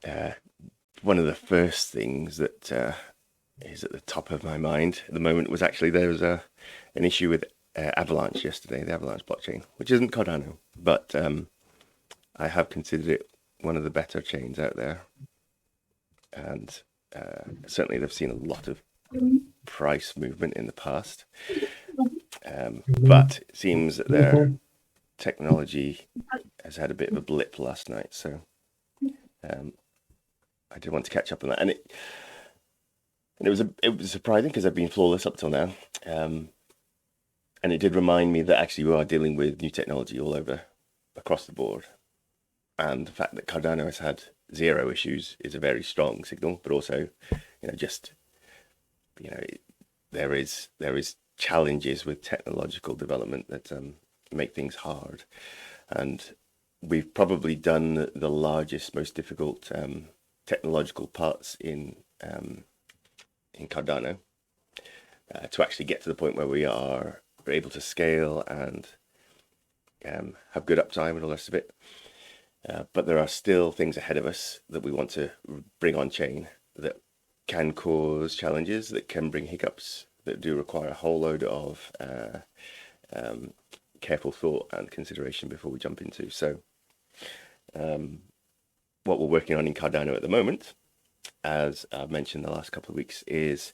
Uh, One of the first things that is at the top of my mind at the moment was actually there was an issue with Avalanche yesterday, the Avalanche blockchain, which isn't Cardano, but I have considered it one of the better chains out there, and certainly they've seen a lot of price movement in the past, but it seems that their technology has had a bit of a blip last night, so I did want to catch up on that, and it was surprising because I've been flawless up till now, and it did remind me that actually we are dealing with new technology all over across the board, and the fact that Cardano has had zero issues is a very strong signal. But also, just you know, there is challenges with technological development that make things hard, and we've probably done the largest, most difficult technological parts in Cardano to actually get to the point where we are able to scale and have good uptime and all the rest of it. But there are still things ahead of us that we want to bring on chain that can cause challenges, that can bring hiccups, that do require a whole load of careful thought and consideration before we jump into. So what we're working on in Cardano at the moment, as I've mentioned the last couple of weeks, is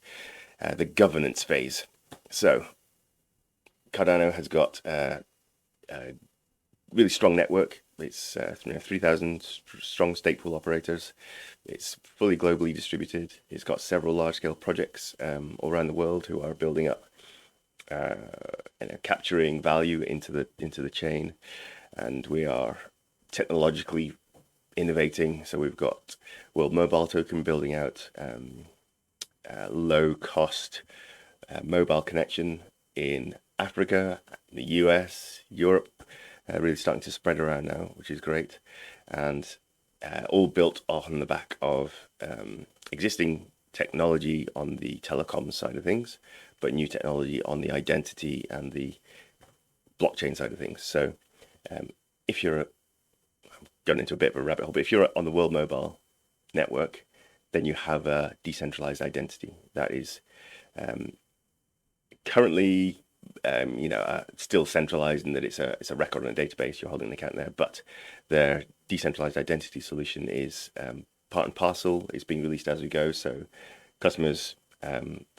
the governance phase. So Cardano has got a really strong network. It's 3,000 strong stake pool operators. It's fully globally distributed. It's got several large-scale projects all around the world who are building up, capturing value into the chain, and we are technologically innovating. So we've got World Mobile Token building out low-cost mobile connection in Africa, the US, Europe, really starting to spread around now, which is great, and all built on the back of existing technology on the telecom side of things, but new technology on the identity and the blockchain side of things. So if you're going into a bit of a rabbit hole, but if you're on the World Mobile network, then you have a decentralized identity that is currently still centralized in that it's a record in a database. You're holding an account there, but their decentralized identity solution is part and parcel. It's being released as we go, so customers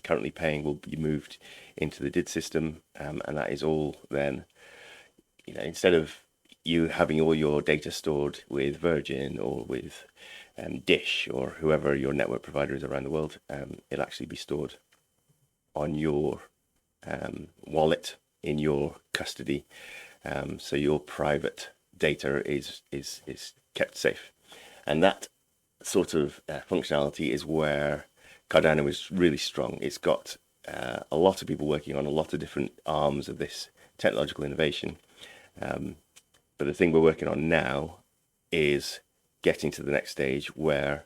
currently paying will be moved into the DID system, and that is all then, instead of you having all your data stored with Virgin or with Dish or whoever your network provider is around the world, it'll actually be stored on your wallet in your custody, so your private data is kept safe. And that sort of functionality is where Cardano is really strong. It's got a lot of people working on a lot of different arms of this technological innovation. But the thing we're working on now is getting to the next stage where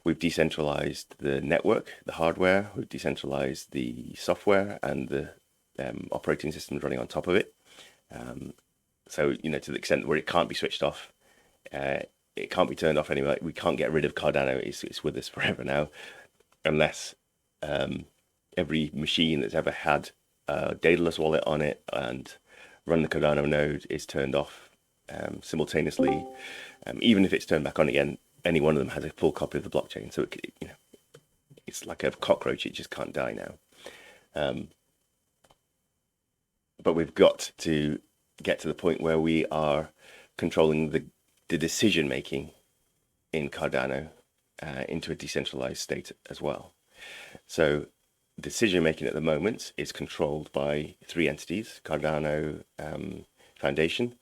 we've decentralized the network, the hardware, we've decentralized the software and the operating systems running on top of it. So, to the extent where it can't be switched off, it can't be turned off anyway. We can't get rid of Cardano. It's with us forever now, unless every machine that's ever had a dataless wallet on it and run the Cardano node is turned off simultaneously. Even if it's turned back on again, any one of them has a full copy of the blockchain. So it's like a cockroach; it just can't die now. But we've got to get to the point where we are controlling the decision making in Cardano into a decentralized state as well. So decision making at the moment is controlled by three entities: Cardano Foundation,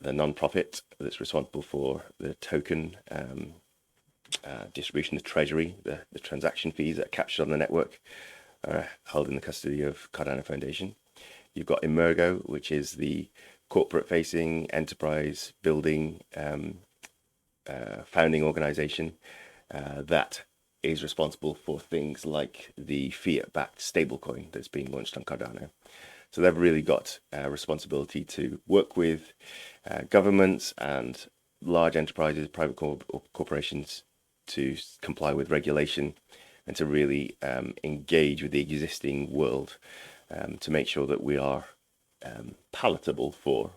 the non-profit that's responsible for the token distribution, the treasury, the transaction fees that are captured on the network are held in the custody of Cardano Foundation. You've got Emergo, which is the corporate-facing enterprise building founding organization that is responsible for things like the fiat-backed stablecoin that's being launched on Cardano. So they've really got a responsibility to work with governments and large enterprises, private corporations to comply with regulation and to really engage with the existing world to make sure that we are palatable for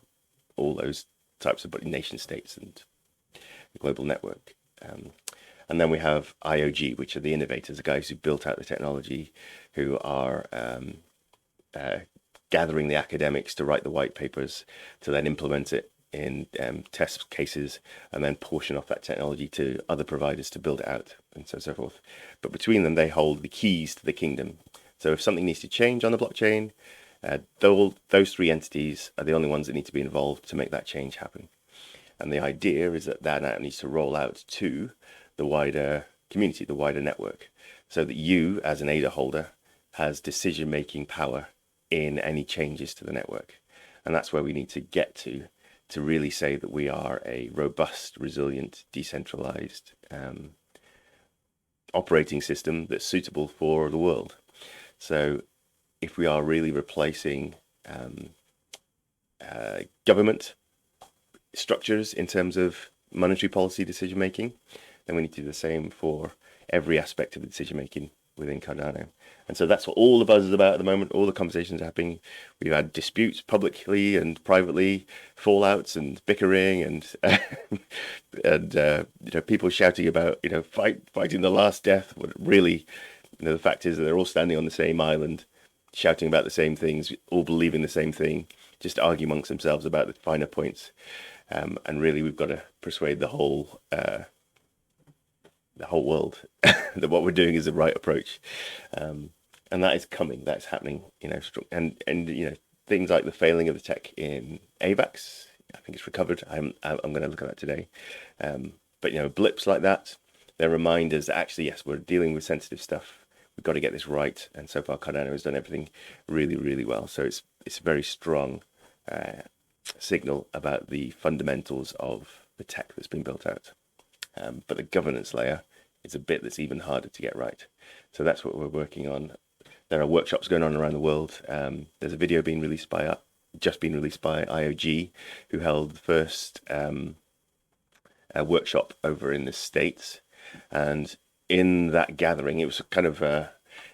all those types of nation states and the global network. And then we have IOG, which are the innovators, the guys who built out the technology, who are gathering the academics to write the white papers, to then implement it in test cases, and then portion off that technology to other providers to build it out, and so forth. But between them, they hold the keys to the kingdom. So if something needs to change on the blockchain, those three entities are the only ones that need to be involved to make that change happen. And the idea is that now needs to roll out to the wider community, the wider network, so that you, as an ADA holder, has decision-making power in any changes to the network. And that's where we need to get to really say that we are a robust, resilient, decentralized operating system that's suitable for the world. So if we are really replacing government structures in terms of monetary policy decision making, then we need to do the same for every aspect of the decision making within Cardano. And so that's what all the buzz is about at the moment. All the conversations are happening. We've had disputes publicly and privately, fallouts and bickering, and people shouting about fighting the last death. What really, the fact is that they're all standing on the same island, shouting about the same things, all believing the same thing, just argue amongst themselves about the finer points. And really, we've got to persuade the whole world that what we're doing is the right approach, and that is coming. That's happening. And things like the failing of the tech in AVAX. I think it's recovered. I'm going to look at that today. But blips like that, they're reminders that actually, yes, we're dealing with sensitive stuff. We've got to get this right. And so far, Cardano has done everything really, really well. So it's a very strong signal about the fundamentals of the tech that's been built out. But the governance layer is a bit that's even harder to get right. So that's what we're working on. There are workshops going on around the world. There's a video just been released by IOG, who held the first workshop over in the States. And in that gathering, it was kind of a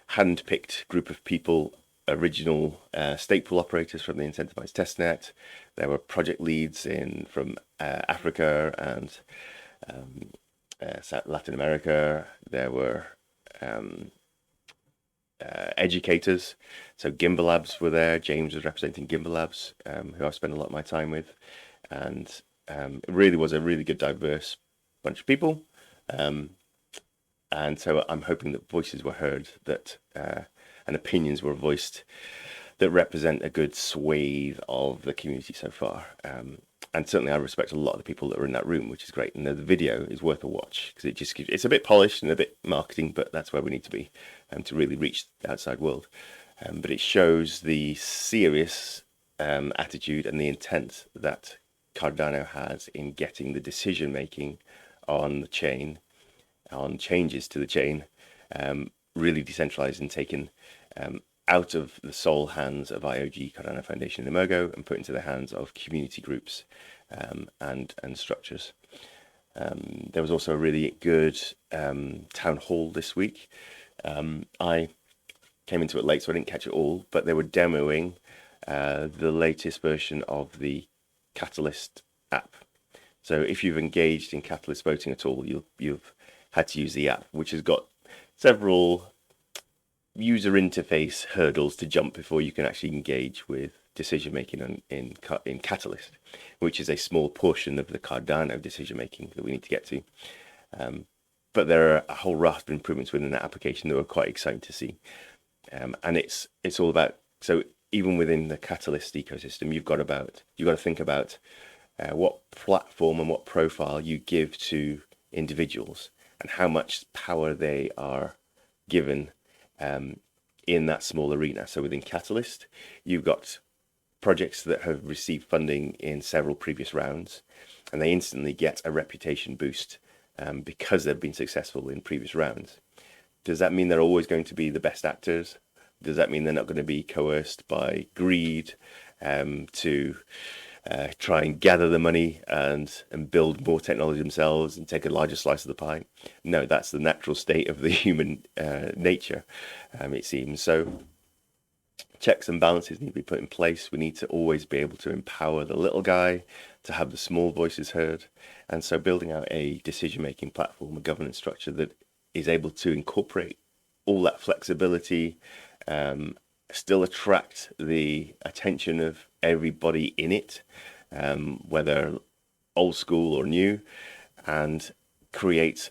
hand-picked group of people, original stake pool operators from the incentivized testnet. There were project leads from Africa and Latin America. There were educators. So Gimbal Labs were there. James was representing Gimbal Labs, who I've spent a lot of my time with. And it really was a really good, diverse bunch of people. And so I'm hoping that voices were heard, and opinions were voiced that represent a good swathe of the community so far. And certainly I respect a lot of the people that were in that room, which is great. And the video is worth a watch because it's a bit polished and a bit marketing, but that's where we need to be to really reach the outside world. But it shows the serious attitude and the intent that Cardano has in getting the decision making on the chain, on changes to the chain, really decentralized and taken out of the sole hands of IOG, Cardano Foundation, and Emogo, and put into the hands of community groups and structures. There was also a really good town hall this week. I came into it late, so I didn't catch it all, but they were demoing the latest version of the Catalyst app. So if you've engaged in Catalyst voting at all, you've had to use the app, which has got several user interface hurdles to jump before you can actually engage with decision making in Catalyst, which is a small portion of the Cardano decision making that we need to get to. But there are a whole raft of improvements within that application that we're quite excited to see. And it's all about, so even within the Catalyst ecosystem, you've got to think about what platform and what profile you give to individuals and how much power they are given in that small arena. So within Catalyst, you've got projects that have received funding in several previous rounds, and they instantly get a reputation boost because they've been successful in previous rounds. Does that mean they're always going to be the best actors? Does that mean they're not going to be coerced by greed to try and gather the money and build more technology themselves and take a larger slice of the pie. No, that's the natural state of the human nature, it seems. So checks and balances need to be put in place. We need to always be able to empower the little guy, to have the small voices heard. And so building out a decision-making platform, a governance structure that is able to incorporate all that flexibility, still attract the attention of everybody in it, whether old school or new, and create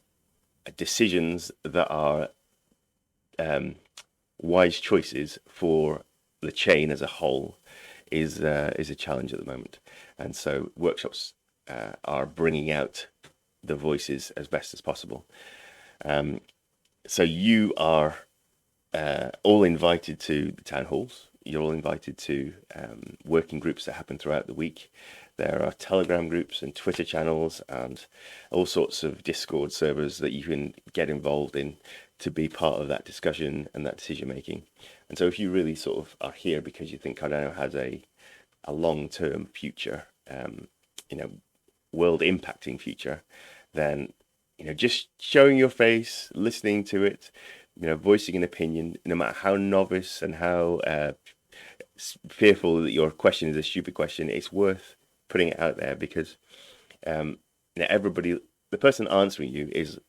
decisions that are wise choices for the chain as a whole is a challenge at the moment. And so workshops are bringing out the voices as best as possible. So you are all invited to the town halls. You're all invited to working groups that happen throughout the week. There are Telegram groups and Twitter channels and all sorts of Discord servers that you can get involved in to be part of that discussion and that decision making. And so if you really sort of are here because you think Cardano has a long-term future, world impacting future, then just showing your face, listening to it, voicing an opinion, no matter how novice and how fearful that your question is a stupid question, it's worth putting it out there because everybody, the person answering you is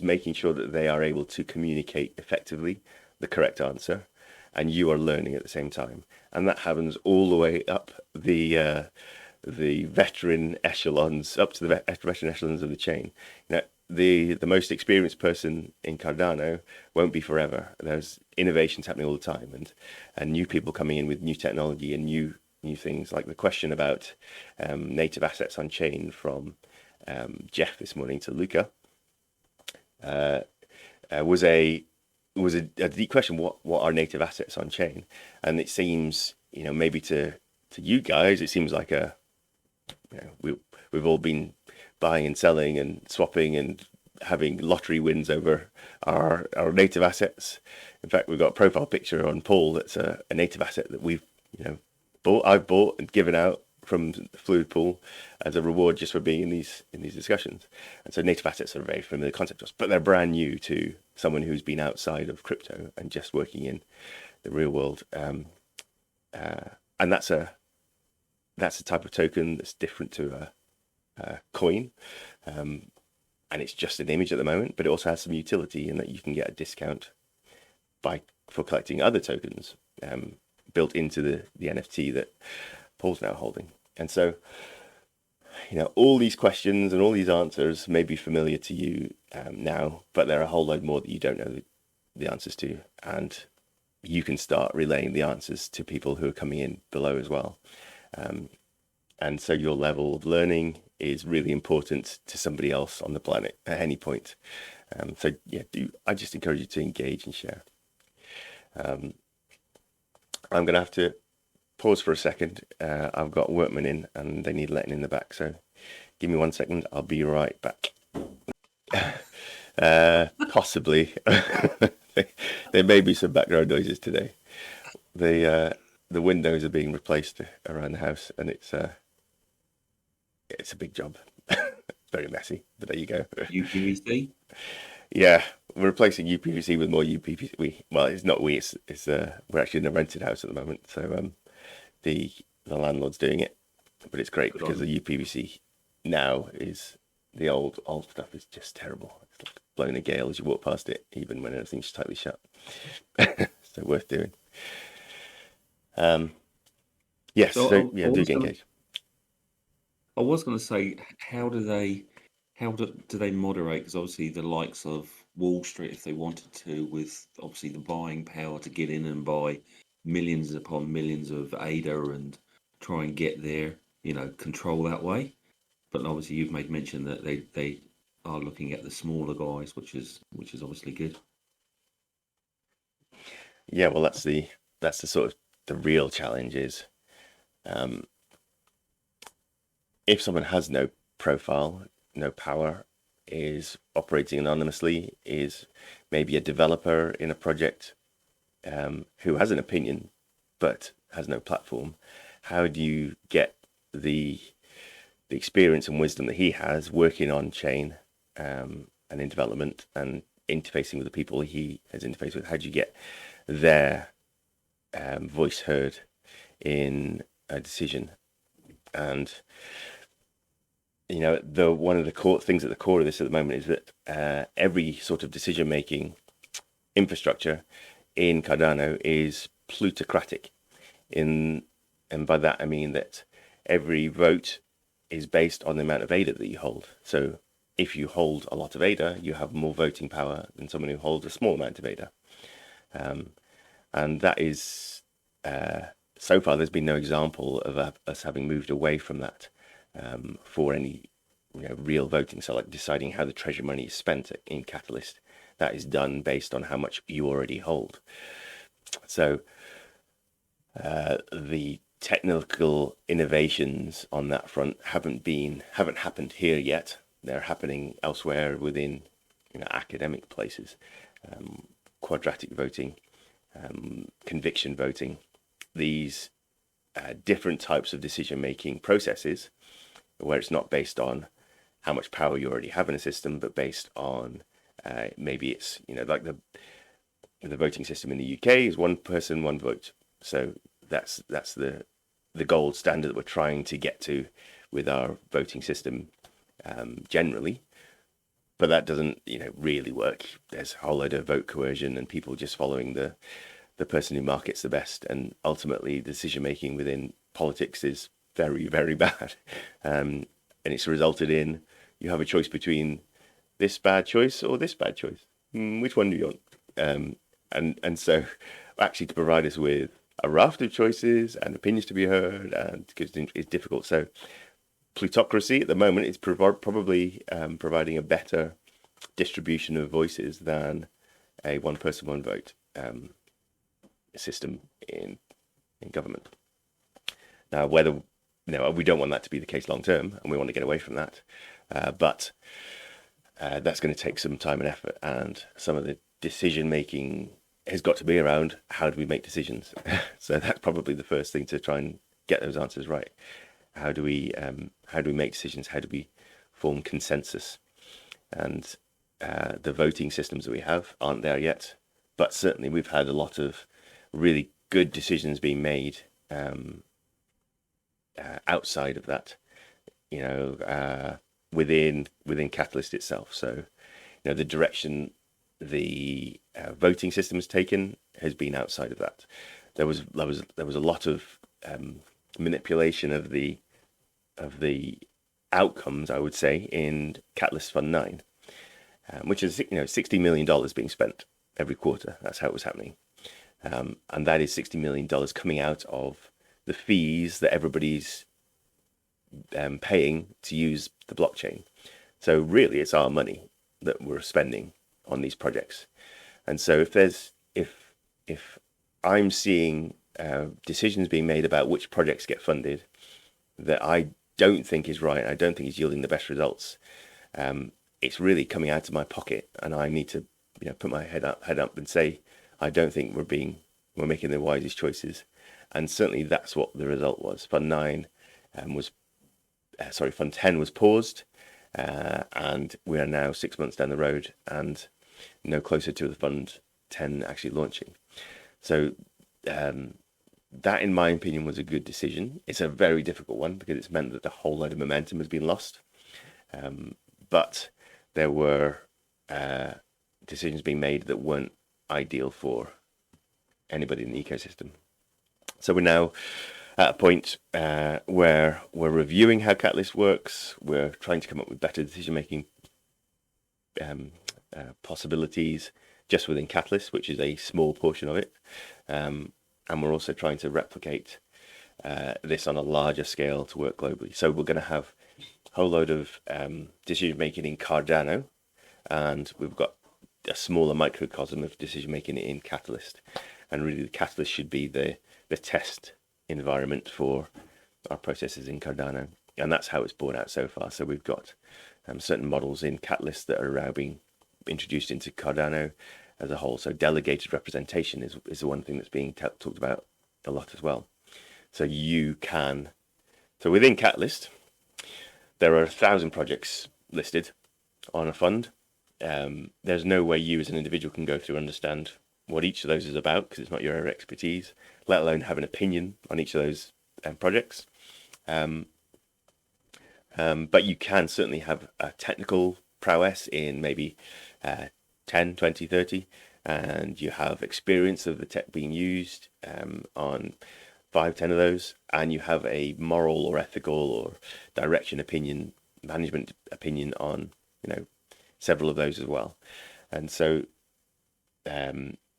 making sure that they are able to communicate effectively the correct answer, and you are learning at the same time, and that happens all the way up the veteran echelons, up to the veteran echelons of the chain. The most experienced person in Cardano won't be forever. There's innovations happening all the time, and new people coming in with new technology and new things. Like the question about native assets on chain from Jeff this morning to Luca was a deep question. What are native assets on chain? And it seems, maybe to you guys, it seems like we've all been buying and selling and swapping and having lottery wins over our native assets. In fact, we've got a profile picture on Paul that's a native asset that we've I've bought and given out from Fluid Pool as a reward just for being in these discussions. And so native assets are a very familiar concept to us, but they're brand new to someone who's been outside of crypto and just working in the real world. And that's a type of token that's different to a coin, and it's just an image at the moment, but it also has some utility in that you can get a discount for collecting other tokens built into the NFT that Paul's now holding. And so, all these questions and all these answers may be familiar to you now, but there are a whole load more that you don't know the answers to, and you can start relaying the answers to people who are coming in below as well. And so your level of learning is really important to somebody else on the planet at any point. I just encourage you to engage and share. I'm going to have to pause for a second. I've got workmen in and they need letting in the back. So give me 1 second. I'll be right back. Possibly. There may be some background noises today. The windows are being replaced around the house, and it's a big job. It's very messy, but there you go. UPVC? Yeah, we're replacing UPVC with more UPVC. Well, it's not we. It's we're actually in a rented house at the moment, so the landlord's doing it, but it's great because the UPVC now is the old stuff is just terrible. It's like blowing a gale as you walk past it, even when everything's tightly shut. So worth doing. Yes. So do engage. I was going to say, how do they moderate? Because obviously the likes of Wall Street, if they wanted to, with obviously the buying power to get in and buy millions upon millions of ADA and try and get their control that way. But obviously you've made mention that they are looking at the smaller guys, which is obviously good. Yeah, well, that's the sort of the real challenge is, if someone has no profile, no power, is operating anonymously, is maybe a developer in a project who has an opinion but has no platform, how do you get the experience and wisdom that he has working on chain, and in development and interfacing with the people he has interfaced with, how do you get their voice heard in a decision? And one of the core things at the core of this at the moment is that every sort of decision-making infrastructure in Cardano is plutocratic. And by that I mean that every vote is based on the amount of ADA that you hold. So if you hold a lot of ADA, you have more voting power than someone who holds a small amount of ADA. And that is, so far, there's been no example of us having moved away from that for any real voting. So like deciding how the treasury money is spent in Catalyst, that is done based on how much you already hold. So the technical innovations on that front haven't happened here yet. They're happening elsewhere within academic places. Quadratic voting, conviction voting, these different types of decision-making processes where it's not based on how much power you already have in a system, but based on maybe it's like the voting system in the UK is one person, one vote. So that's the gold standard that we're trying to get to with our voting system generally. But that doesn't really work. There's a whole load of vote coercion and people just following the person who markets the best, and ultimately decision making within politics is very, very bad. And it's resulted in you have a choice between this bad choice or this bad choice. Which one do you want? And so actually to provide us with a raft of choices and opinions to be heard, and because it's difficult. So plutocracy at the moment is probably providing a better distribution of voices than a one person, one vote system in government. Now, whether we don't want that to be the case long term, and we want to get away from that, but that's going to take some time and effort, and some of the decision making has got to be around how do we make decisions. So that's probably the first thing to try and get those answers right. How do we make decisions? How do we form consensus? And the voting systems that we have aren't there yet, but certainly we've had a lot of really good decisions being made outside of that, within Catalyst itself. So, the direction the voting system has taken has been outside of that. There was a lot of manipulation of the outcomes, I would say, in Catalyst Fund 9, which is $60 million being spent every quarter. That's how it was happening, and that is $60 million coming out of the fees that everybody's paying to use the blockchain. So really, it's our money that we're spending on these projects. And so if I'm seeing decisions being made about which projects get funded that I don't think is right, I don't think is yielding the best results, it's really coming out of my pocket, and I need to put my head up and say I don't think we're making the wisest choices. And certainly that's what the result was. Fund 9 Fund 10 was paused, and we are now 6 months down the road and no closer to the Fund 10 actually launching. So that, in my opinion, was a good decision. It's a very difficult one because it's meant that a whole load of momentum has been lost. But there were decisions being made that weren't ideal for anybody in the ecosystem. So we're now at a point where we're reviewing how Catalyst works. We're trying to come up with better decision-making possibilities just within Catalyst, which is a small portion of it. And we're also trying to replicate this on a larger scale to work globally. So we're going to have a whole load of decision-making in Cardano, and we've got a smaller microcosm of decision-making in Catalyst. And really, the Catalyst should be the test environment for our processes in Cardano. And that's how it's borne out so far. So we've got certain models in Catalyst that are now being introduced into Cardano as a whole. So delegated representation is the one thing that's being talked about a lot as well. So you can So within Catalyst, there are 1,000 projects listed on a fund. There's no way you as an individual can go through and understand what each of those is about because it's not your area of expertise, let alone have an opinion on each of those projects. But you can certainly have a technical prowess in maybe 10, 20, 30, and you have experience of the tech being used on 5, 10 of those, and you have a moral or ethical or direction opinion, management opinion on, several of those as well. And so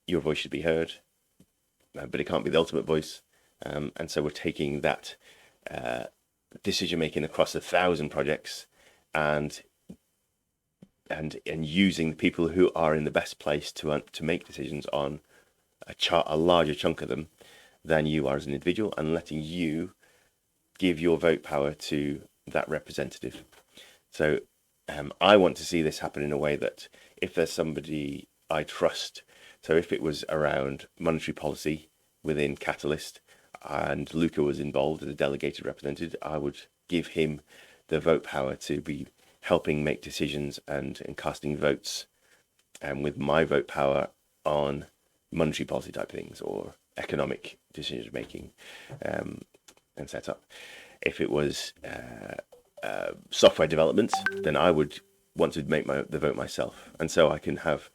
your voice should be heard, but it can't be the ultimate voice. And so we're taking that decision making across 1,000 projects and using the people who are in the best place to make decisions on a larger chunk of them than you are as an individual, and letting you give your vote power to that representative. So I want to see this happen in a way that if there's somebody I trust, so if it was around monetary policy within Catalyst and Luca was involved as a delegated representative, I would give him the vote power to be helping make decisions and casting votes, and with my vote power on monetary policy type things or economic decision making and setup. If it was software development, then I would want to make the vote myself, and so I can have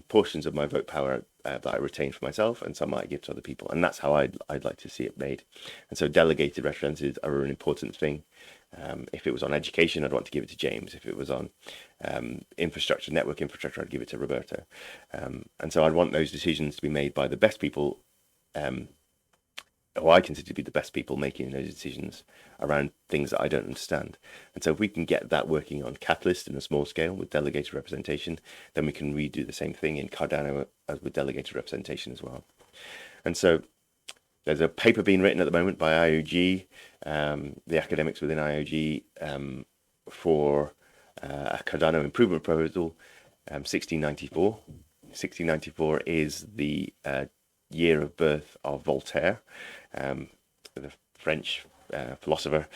portions of my vote power that I retain for myself, and some I give to other people, and that's how I'd like to see it made. And so delegated representatives are an important thing. If it was on education, I'd want to give it to James. If it was on infrastructure, network infrastructure, I'd give it to Roberto. And so I'd want those decisions to be made by the best people, who I consider to be the best people making those decisions around things that I don't understand. And so if we can get that working on Catalyst in a small scale with delegated representation, then we can redo the same thing in Cardano as with delegated representation as well. And so there's a paper being written at the moment by IOG, the academics within IOG, for a Cardano improvement proposal, 1694. 1694 is the year of birth of Voltaire, the French philosopher,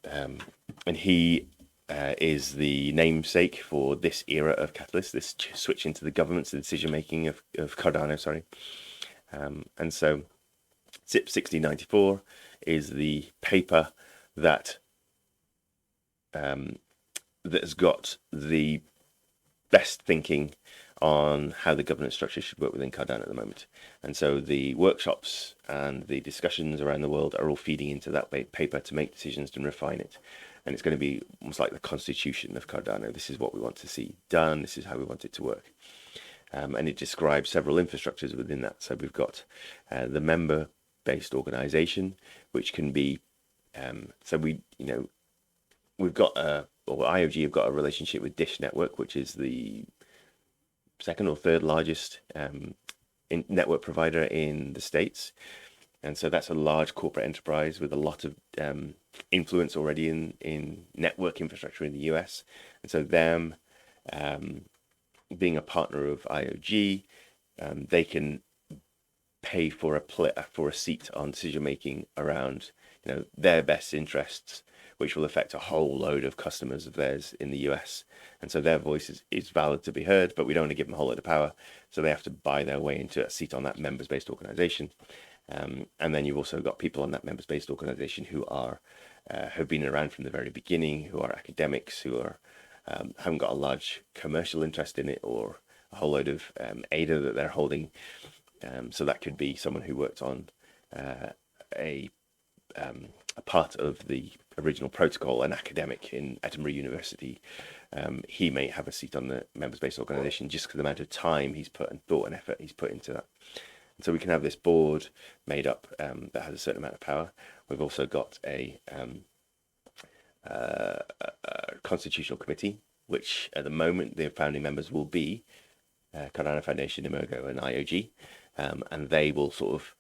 and he is the namesake for this era of Catalyst, this switch into the governance, the decision making of Cardano, sorry. And so SIP 1694 is the paper that has got the best thinking on how the governance structure should work within Cardano at the moment. And so the workshops and the discussions around the world are all feeding into that paper to make decisions and refine it. And it's going to be almost like the constitution of Cardano. This is what we want to see done. This is how we want it to work. And it describes several infrastructures within that. So we've got the member-based organization, which can be, we've got IOG have got a relationship with Dish Network, which is the second or third largest network provider in the States. And so that's a large corporate enterprise with a lot of influence already in network infrastructure in the US. And so them being a partner of IOG, they can pay for a seat on decision making around their best interests, which will affect a whole load of customers of theirs in the US. And so their voice is valid to be heard, but we don't want to give them a whole lot of power. So they have to buy their way into a seat on that members-based organization. And then you've also got people on that members-based organization who are have been around from the very beginning, who are academics, who are haven't got a large commercial interest in it or a whole load of ADA that they're holding. So that could be someone who worked on a part of the original protocol, an academic in Edinburgh University. He may have a seat on the members-based organization just because the amount of time he's put and thought and effort he's put into that. And so we can have this board made up that has a certain amount of power. We've also got a constitutional committee, which at the moment the founding members will be Cardano Foundation, Emergo, and IOG, and they will sort of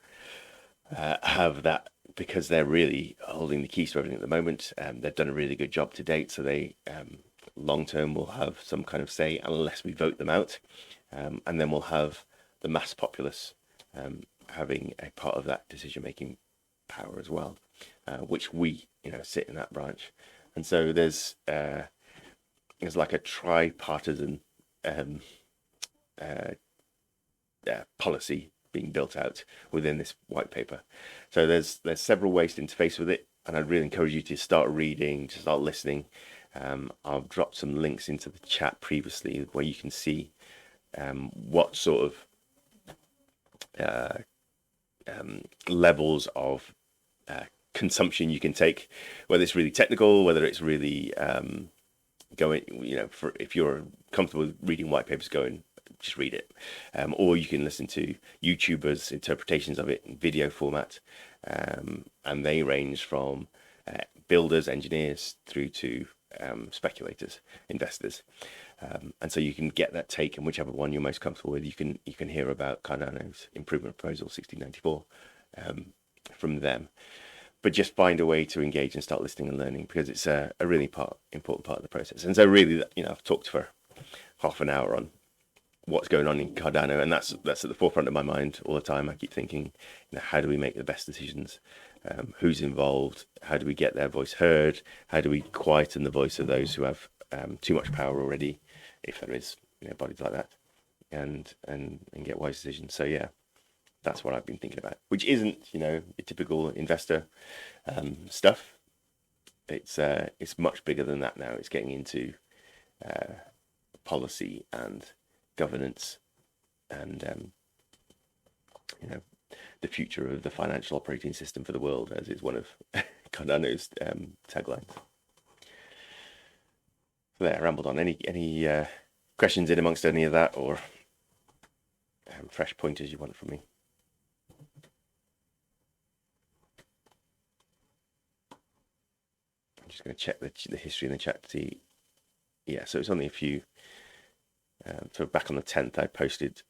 have that because they're really holding the keys to everything at the moment. They've done a really good job to date, so they long term will have some kind of say unless we vote them out, and then we'll have the mass populace having a part of that decision making power as well. which we sit in that branch. And so there's like a tripartisan um, policy being built out within this white paper. So there's several ways to interface with it, and I'd really encourage you to start reading, to start listening. I've dropped some links into the chat previously where you can see what sort of levels of consumption you can take, whether it's really technical, whether it's really going, for if you're comfortable with reading white papers, go and just read it, or you can listen to YouTubers' interpretations of it in video format, and they range from builders, engineers, through to speculators, investors, and so you can get that take, and whichever one you're most comfortable with, you can hear about Cardano's improvement proposal 1694 from them. But just find a way to engage and start listening and learning, because it's a really important part of the process. And so really, I've talked for half an hour on what's going on in Cardano, and that's at the forefront of my mind all the time. I keep thinking, how do we make the best decisions? Who's involved? How do we get their voice heard? How do we quieten the voice of those who have too much power already, if there is bodies like that, and get wise decisions? So yeah, that's what I've been thinking about, which isn't your typical investor stuff. It's much bigger than that now. It's getting into policy and governance, and the future of the financial operating system for the world, as is one of Cardano's taglines. So there, I rambled on. Any questions in amongst any of that, or fresh pointers you want from me? I'm just going to check the history in the chat to see. Yeah, so it's only a few. So back on the 10th, I posted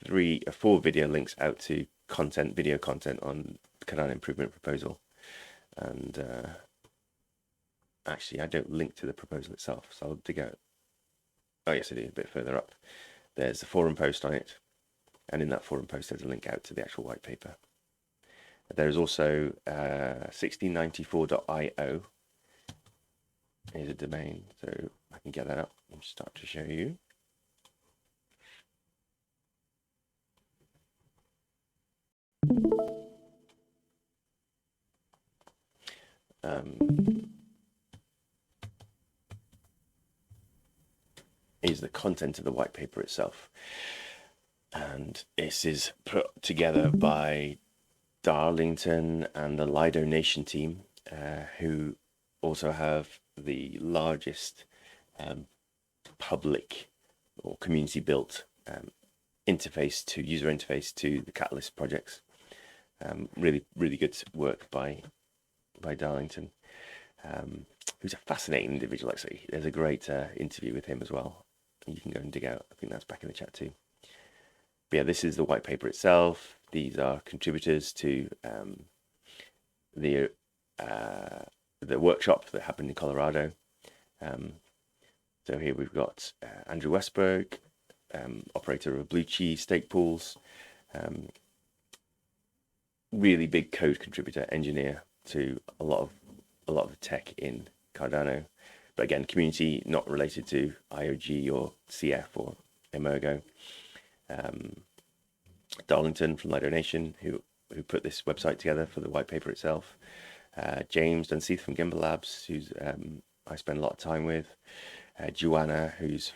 3 or 4 video links out to video content on the Cardano improvement proposal. And actually, I don't link to the proposal itself, so I'll dig out. Oh yes, I do, a bit further up. There's a forum post on it, and in that forum post, there's a link out to the actual white paper. There's also 1694.io is a domain, so I can get that up and start to show you. Is the content of the white paper itself, and this is put together by Darlington and the Lido Nation team, who also have the largest public or community built user interface to the Catalyst projects. Really good work by Darlington, who's a fascinating individual. Actually, there's a great interview with him as well. You can go and dig out. I think that's back in the chat too. But yeah, this is the white paper itself. These are contributors to the workshop that happened in Colorado. So here we've got Andrew Westberg, operator of Blue Cheese Stake Pools, really big code contributor, engineer to a lot of the tech in Cardano. But again, community not related to IOG or CF or Emergo. Darlington from Lido Nation, who put this website together for the white paper itself. James Dunseith from Gimbal Labs, who's I spend a lot of time with. Joanna, who's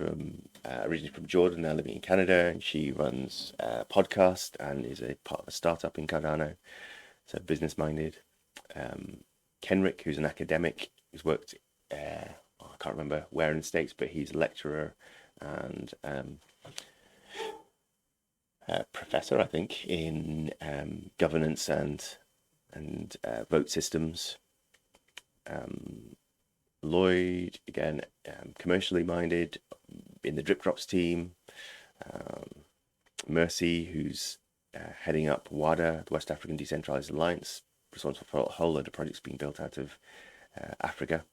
originally from Jordan, now living in Canada, and she runs a podcast and is a part of a startup in Cardano, so business-minded. Kenrick, who's an academic, who's worked, I can't remember where in the States, but he's a lecturer and professor, I think, in governance and vote systems. Lloyd, again, commercially minded, in the Drip Drops team. Mercy, who's heading up WADA, the West African Decentralized Alliance, responsible for a whole load of projects being built out of Africa.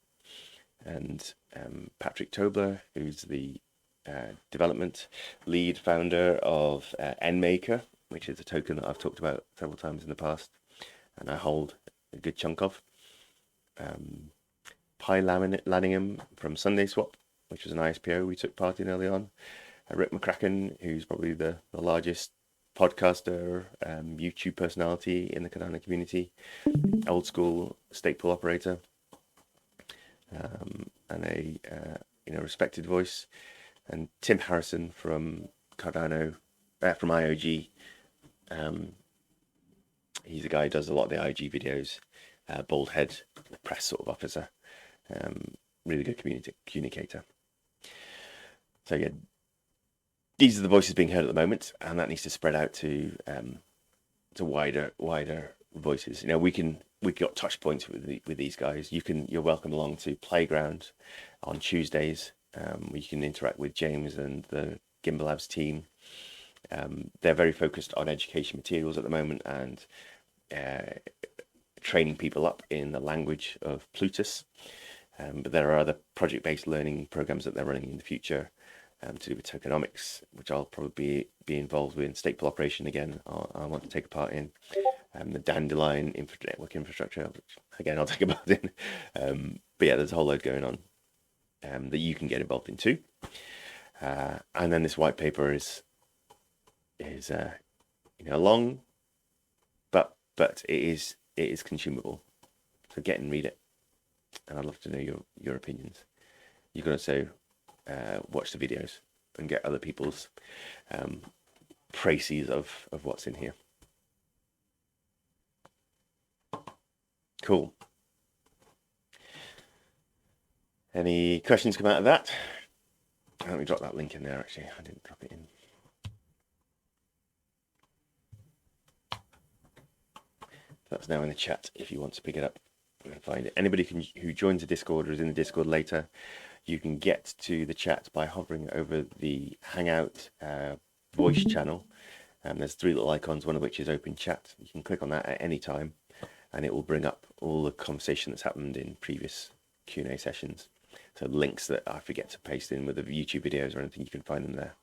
And Patrick Tobler, who's the development lead founder of NMaker, which is a token that I've talked about several times in the past. and I hold a good chunk of. Pi Lanningham from Sunday Swap, which was an ISPO we took part in early on. Rick McCracken, who's probably the largest podcaster, YouTube personality in the Cardano community, old school stake pool operator, and a respected voice. And Tim Harrison from Cardano, from IOG. He's a guy who does a lot of the IOG videos, bald head, press sort of officer, really good communicator. So yeah, these are the voices being heard at the moment, and that needs to spread out to wider voices. We got touch points with these guys. You're welcome along to Playground on Tuesdays. You can interact with James and the Gimbal Labs team. They're very focused on education materials at the moment and training people up in the language of Plutus. But there are other project-based learning programs that they're running in the future to do with tokenomics, which I'll probably be involved with. Stake pool operation again, I want to take a part in. The Dandelion network infrastructure, which again I'll take a part in. But yeah, there's a whole load going on that you can get involved in too. And then this white paper is long, but it is consumable. So get and read it, and I'd love to know your opinions. You've got to watch the videos and get other people's précis of what's in here. Cool. Any questions come out of that? Let me drop that link in there. Actually, I didn't drop it in. That's now in the chat if you want to pick it up and find it. Anybody who joins the Discord or is in the Discord later, you can get to the chat by hovering over the Hangout voice channel. There's 3 little icons, one of which is open chat. You can click on that at any time, and it will bring up all the conversation that's happened in previous Q&A sessions. So links that I forget to paste in with the YouTube videos or anything, you can find them there.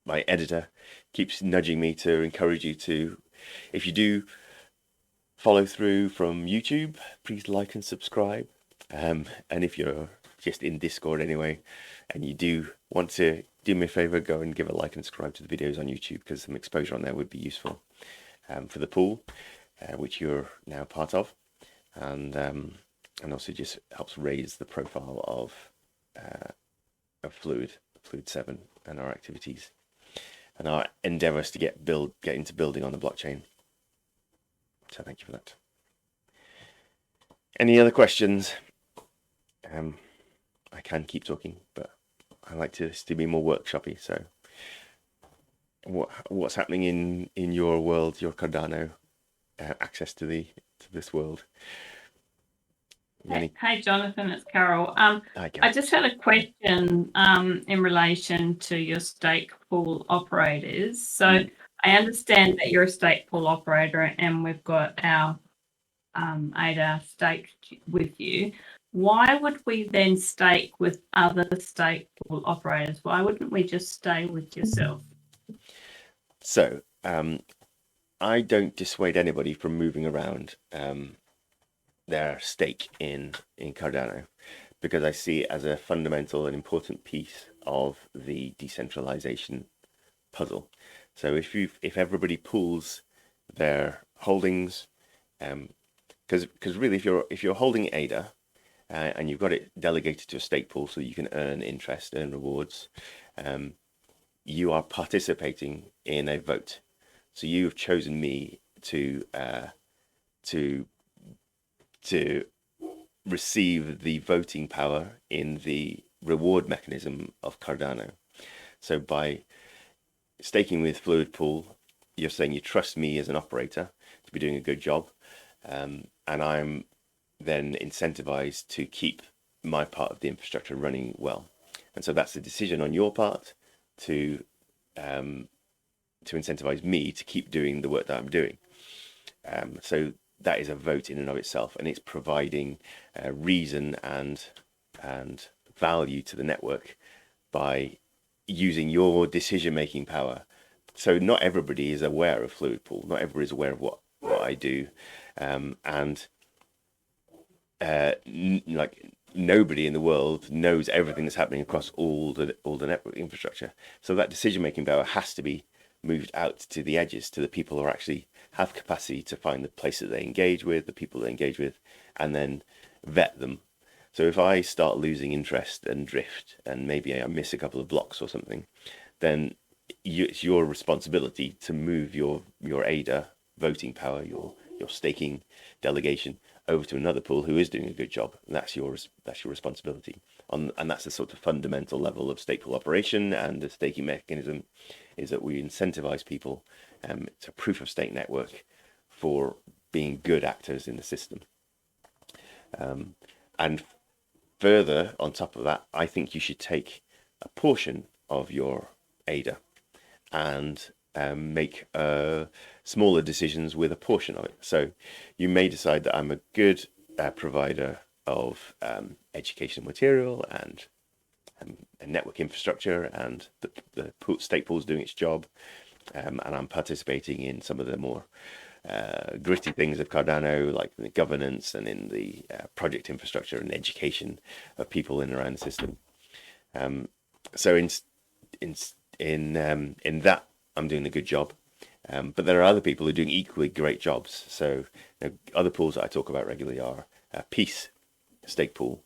My editor keeps nudging me to encourage you to, if you do follow through from YouTube, please like and subscribe. And if you're just in Discord anyway, and you do want to do me a favor, go and give a like and subscribe to the videos on YouTube, because some exposure on there would be useful for the pool, which you're now part of, and also just helps raise the profile of Fluid 7 and our activities and our endeavors to get into building on the blockchain. So thank you for that. Any other questions? I can keep talking, but I like this to be more workshoppy. So what's happening in your world, your Cardano access to this world? Hey Jonathan, it's Carol. Hi, Carol. I just had a question in relation to your stake pool operators. So I understand that you're a stake pool operator, and we've got our ADA staked with you. Why would we then stake with other stake pool operators? Why wouldn't we just stay with yourself? So I don't dissuade anybody from moving around their stake in Cardano, because I see it as a fundamental and important piece of the decentralization puzzle. So if everybody pools their holdings, because really if you're holding ADA and you've got it delegated to a stake pool so that you can earn interest, earn rewards, you are participating in a vote. So you have chosen me to receive the voting power in the reward mechanism of Cardano. So by staking with Fluid Pool, you're saying you trust me as an operator to be doing a good job, and I'm then incentivized to keep my part of the infrastructure running well. And so that's a decision on your part to incentivize me to keep doing the work that I'm doing. So that is a vote in and of itself, and it's providing reason and value to the network by using your decision-making power So not everybody is aware of Fluid Pool. Not everybody is aware of what I do, and like nobody in the world knows everything that's happening across all the network infrastructure. So that decision-making power has to be moved out to the edges, to the people who actually have capacity to find the place that they engage with, the people they engage with, and then vet them. So if I start losing interest and drift, and maybe I miss a couple of blocks or something, then it's your responsibility to move your ADA voting power, your staking delegation over to another pool who is doing a good job. And that's your responsibility. And that's the sort of fundamental level of stake pool operation and the staking mechanism, is that we incentivize people. It's a proof of stake network for being good actors in the system. And further on top of that, I think you should take a portion of your ADA and make smaller decisions with a portion of it. So you may decide that I'm a good provider of educational material and network infrastructure, and the stake pool is doing its job, and I'm participating in some of the more gritty things of Cardano, like the governance and in the project infrastructure and education of people in and around the system. So in that, I'm doing a good job. But there are other people who are doing equally great jobs. So other pools that I talk about regularly are Peace Stake Pool,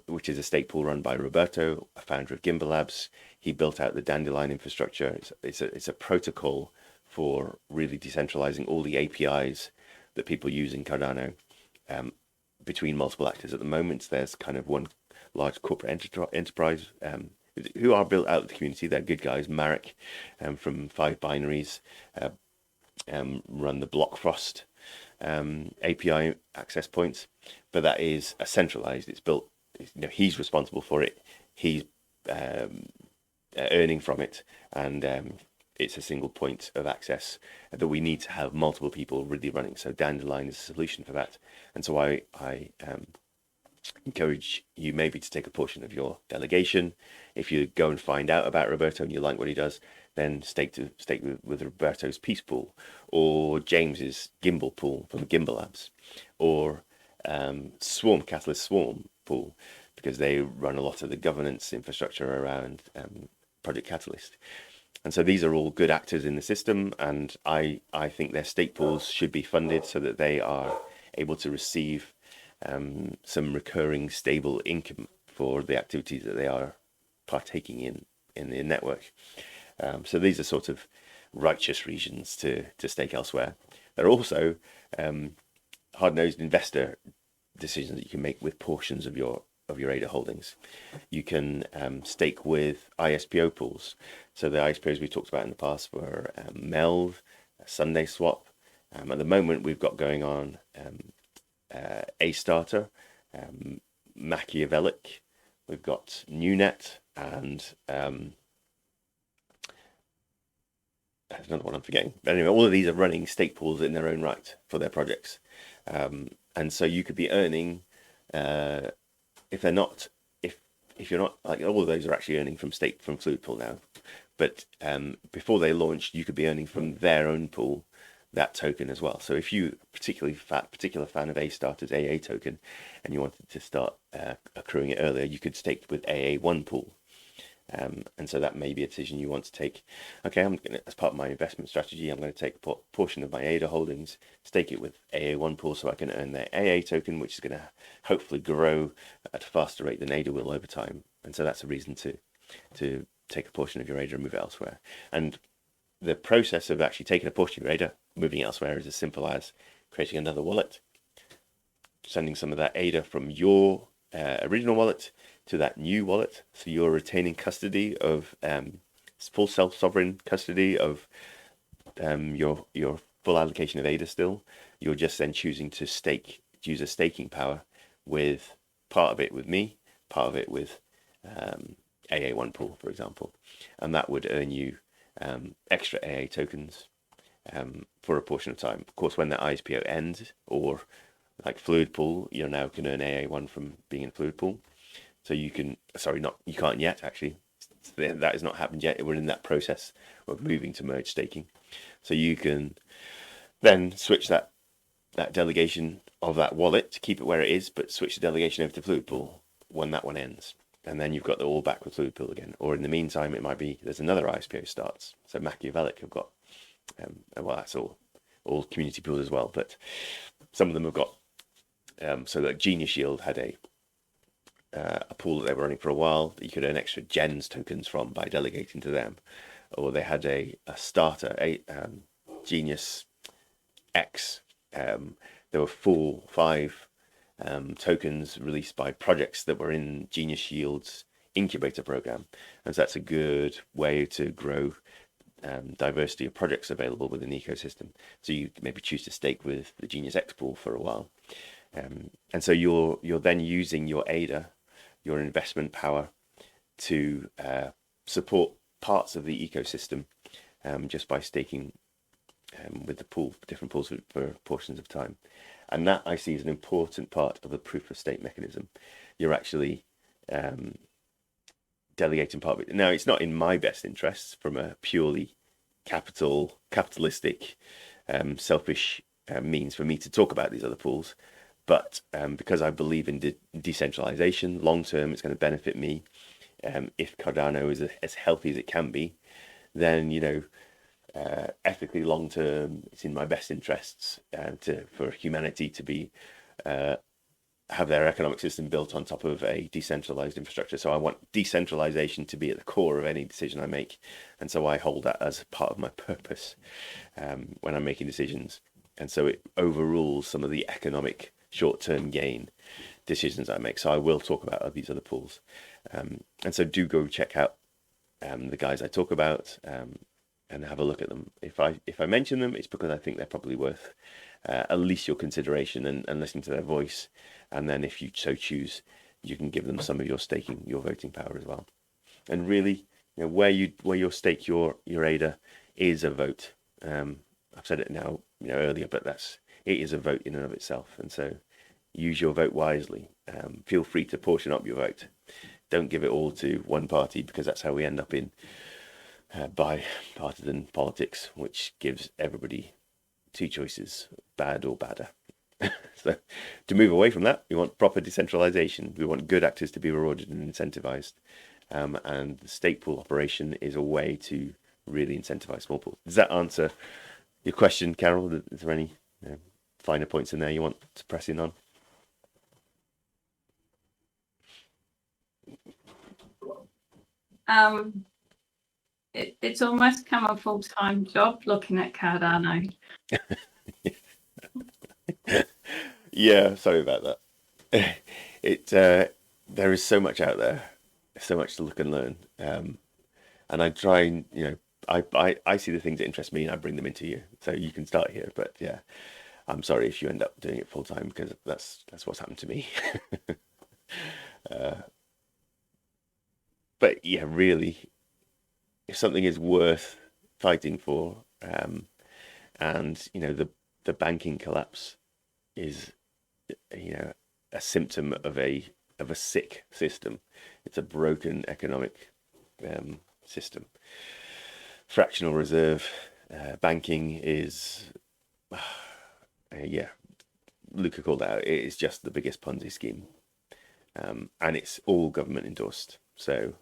which is a stake pool run by Roberto, a founder of Gimbal Labs. He built out the Dandelion infrastructure. It's a protocol for really decentralizing all the APIs that people use in Cardano between multiple actors. At the moment, there's kind of one large corporate enterprise who are built out of the community. They're good guys. Marek from 5 Binaries run the Blockfrost API access points, but that is a centralized. It's built. He's responsible for it. He's earning from it, and it's a single point of access that we need to have multiple people really running. So Dandelion is a solution for that, and so I encourage you maybe to take a portion of your delegation. If you go and find out about Roberto and you like what he does, then stake with Roberto's Peace Pool, or James's Gimbal Pool from Gimbal Labs, or Catalyst Swarm Pool, because they run a lot of the governance infrastructure around Project Catalyst. And so these are all good actors in the system, and I think their stake pools should be funded so that they are able to receive some recurring stable income for the activities that they are partaking in the network. So these are sort of righteous reasons to stake elsewhere. There are also hard-nosed investor decisions that you can make with portions of your ADA holdings. You can stake with ISPO pools. So the ISPOs we talked about in the past were Meld, Sunday Swap. At the moment, we've got going on A Starter, Machiavellic. We've got NewNet, and there's another one I'm forgetting. But anyway, all of these are running stake pools in their own right for their projects, and so you could be earning if you're not, like, all of those are actually earning from Fluid Pool now, but before they launched, you could be earning from their own pool that token as well. So if you particular fan of A Starter's AA token and you wanted to start accruing it earlier, you could stake with AA1 pool. And so that may be a decision you want to take. Okay, as part of my investment strategy, I'm going to take a portion of my ADA holdings, stake it with AA1 pool so I can earn their AA token, which is going to hopefully grow at a faster rate than ADA will over time. And so that's a reason to take a portion of your ADA and move it elsewhere. And the process of actually taking a portion of your ADA, moving it elsewhere, is as simple as creating another wallet, sending some of that ADA from your original wallet to that new wallet, so you're retaining custody of full self-sovereign custody of your full allocation of ADA still. You're just then choosing to use a staking power with part of it with me, part of it with AA1 pool, for example, and that would earn you extra AA tokens for a portion of time. Of course, when the ISPO ends, or like Fluid Pool, you can earn AA1 from being in Fluid Pool. So you can, you can't yet actually. that has not happened yet. We're in that process of moving to merge staking. So you can then switch that delegation of that wallet to keep it where it is, but switch the delegation over to Fluid Pool when that one ends. And then you've got it all back with Fluid Pool again. Or in the meantime, it might be there's another ISPO starts. So Machiavellic have got, well, that's all community pools as well, but some of them have got, so that Genius Shield had a pool that they were running for a while that you could earn extra gens tokens from by delegating to them. Or they had a starter, Genius X. There were 5 tokens released by projects that were in Genius Shield's incubator program, and so that's a good way to grow diversity of projects available within the ecosystem. So you maybe choose to stake with the Genius X pool for a while, and so you're then using your ADA, your investment power, to support parts of the ecosystem just by staking with the pool, different pools for portions of time. And that I see as an important part of the proof of stake mechanism. You're actually delegating part of it. Now, it's not in my best interests from a purely capitalistic, selfish means for me to talk about these other pools. But because I believe in decentralization, long term, it's going to benefit me. If Cardano is as healthy as it can be, then, ethically long term, it's in my best interests for humanity to be have their economic system built on top of a decentralized infrastructure. So I want decentralization to be at the core of any decision I make, and so I hold that as part of my purpose when I'm making decisions. And so it overrules some of the economic short-term gain decisions I make. So I will talk about these other pools, and so do go check out the guys I talk about. And have a look at them. If I mention them, it's because I think they're probably worth at least your consideration and listening to their voice. And then if you so choose, you can give them some of your staking, your voting power as well. And really, where you stake your ADA is a vote. I've said it now, earlier, but it is a vote in and of itself. And so use your vote wisely. Feel free to portion up your vote. Don't give it all to one party, because that's how we end up in bipartisan politics, which gives everybody 2 choices, bad or badder. So to move away from that, we want proper decentralization. We want good actors to be rewarded and incentivized. And the stake pool operation is a way to really incentivize small pools. Does that answer your question, Carol? Is there any finer points in there you want to press in on? It's almost become a full-time job looking at Cardano. Yeah, sorry about that. There is so much out there, so much to look and learn, and I try and I see the things that interest me and I bring them into you, so you can start here. But yeah, I'm sorry if you end up doing it full time, because that's what's happened to me. But yeah, really, if something is worth fighting for, and the banking collapse is a symptom of a sick system. It's a broken economic system. Fractional reserve banking is Luca called it out. It is just the biggest Ponzi scheme, and it's all government endorsed. So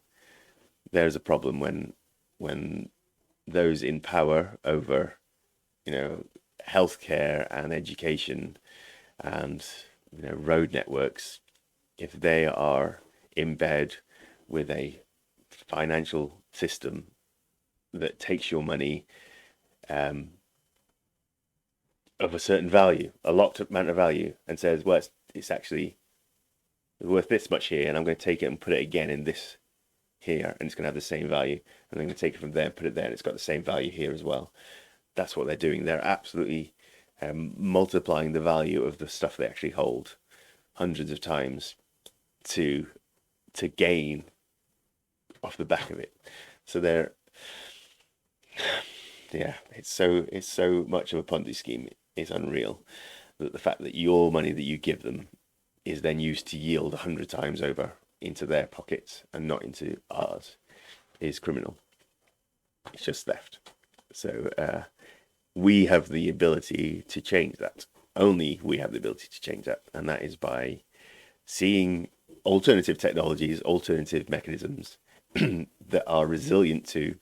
there's a problem when those in power over healthcare and education and road networks, if they are in bed with a financial system that takes your money of a certain value, a locked amount of value, and says, well, it's actually worth this much here, and I'm going to take it and put it again in this here, and it's going to have the same value, and I'm going to take it from there and put it there, and it's got the same value here as well. That's what they're doing. They're absolutely multiplying the value of the stuff they actually hold hundreds of times to gain off the back of it. So it's so much of a Ponzi scheme. It's unreal that the fact that your money that you give them is then used to yield 100 times over into their pockets and not into ours. is criminal. It's just theft. So we have the ability to change that. Only we have the ability to change that, and that is by seeing alternative technologies, alternative mechanisms that are resilient to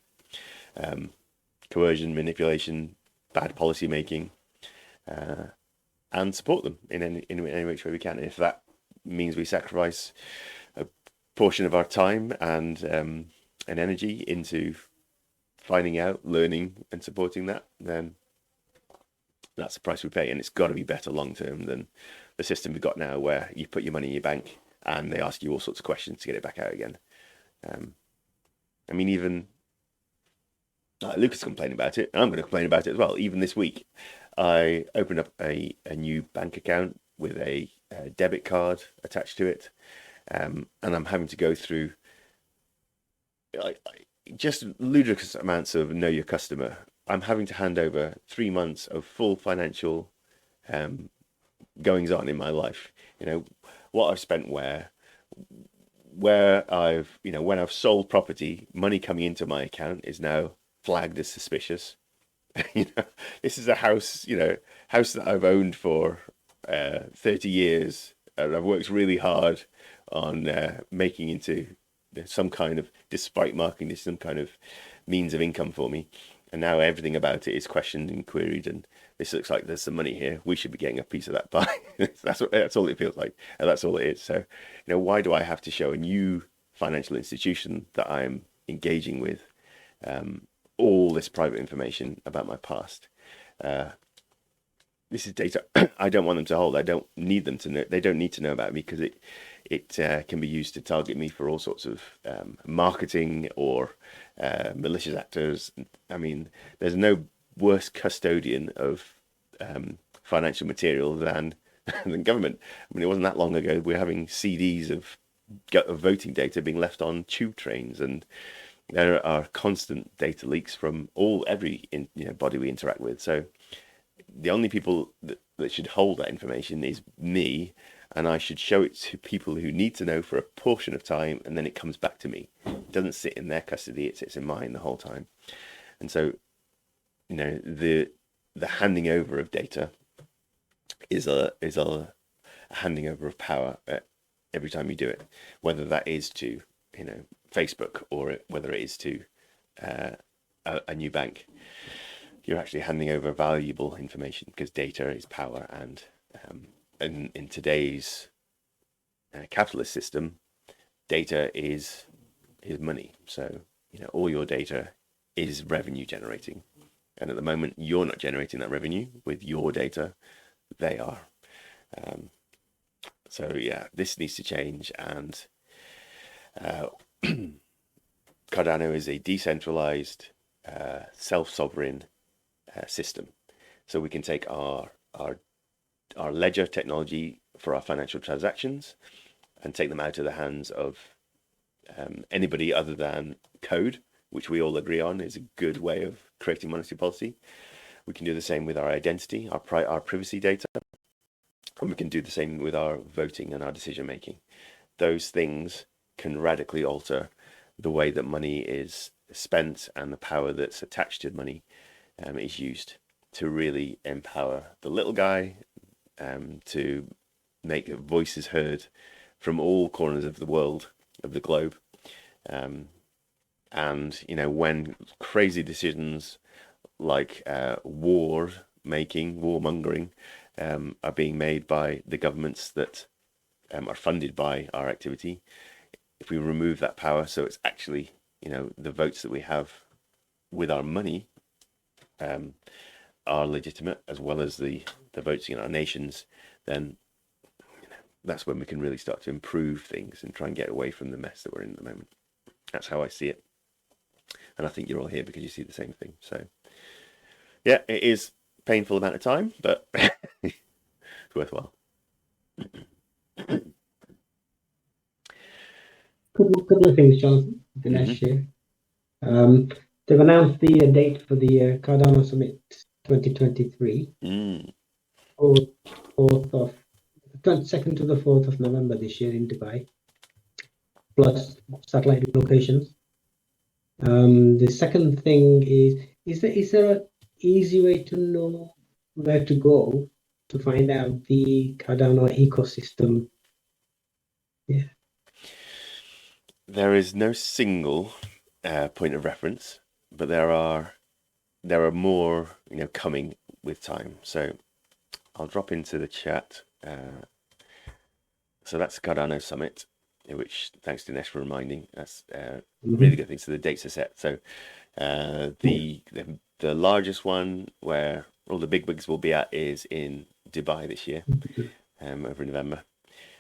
coercion, manipulation, bad policy making, and support them in any which way we can. And if that means we sacrifice a portion of our time and energy into finding out, learning, and supporting that, then that's the price we pay. And it's got to be better long term than the system we've got now, where you put your money in your bank and they ask you all sorts of questions to get it back out again. I mean, even Lucas complained about it, and I'm going to complain about it as well. Even this week, I opened up a new bank account with a debit card attached to it, and I'm having to go through just ludicrous amounts of know your customer. I'm having to hand over 3 months of full financial goings on in my life. You know, what I've spent where I've, you know, when I've sold property, money coming into my account is now flagged as suspicious. You know, this is a house, house that I've owned for 30 years, and I've worked really hard on making into some kind of, despite marketing this, some kind of means of income for me. And now everything about it is questioned and queried, and this looks like there's some money here. We should be getting a piece of that pie. That's all it feels like, and that's all it is. So, why do I have to show a new financial institution that I'm engaging with all this private information about my past? This is data I don't want them to hold. I don't need them to know. They don't need to know about me, because it can be used to target me for all sorts of marketing or malicious actors. I mean, there's no worse custodian of financial material than government. I mean, it wasn't that long ago we were having CDs of voting data being left on tube trains, and there are constant data leaks from every body we interact with. So the only people that should hold that information is me, and I should show it to people who need to know for a portion of time, and then it comes back to me. It doesn't sit in their custody, it sits in mine the whole time. And so, the handing over of data is a handing over of power every time you do it, whether that is to Facebook, or whether it is to a new bank. You're actually handing over valuable information, because data is power, and in today's capitalist system, data is money. So all your data is revenue generating, and at the moment you're not generating that revenue with your data. They are. So yeah, this needs to change, and Cardano is a decentralized, self-sovereign system. So we can take our ledger technology for our financial transactions and take them out of the hands of anybody other than code, which we all agree on is a good way of creating monetary policy. We can do the same with our identity, our privacy data, and we can do the same with our voting and our decision making. Those things can radically alter the way that money is spent, and the power that's attached to money is used to really empower the little guy, to make voices heard from all corners of the world, of the globe. And when crazy decisions like warmongering are being made by the governments that are funded by our activity, if we remove that power, so it's actually the votes that we have with our money are legitimate, as well as the votes in our nations, then that's when we can really start to improve things and try and get away from the mess that we're in at the moment. That's how I see it, and I think you're all here because you see the same thing. So yeah, it is a painful amount of time, but it's worthwhile. Couple of things, Jonathan. Dinesh here. They've announced the date for the Cardano Summit 2023. 2nd to the 4th of November this year in Dubai, plus satellite locations. The second thing is there an easy way to know where to go to find out the Cardano ecosystem? Yeah. There is no single point of reference, but there are more, coming with time. So I'll drop into the chat. So that's Cardano Summit, which, thanks to Dinesh for reminding, that's really good thing. So the dates are set. So the largest one where all the big wigs will be at is in Dubai this year, over in November.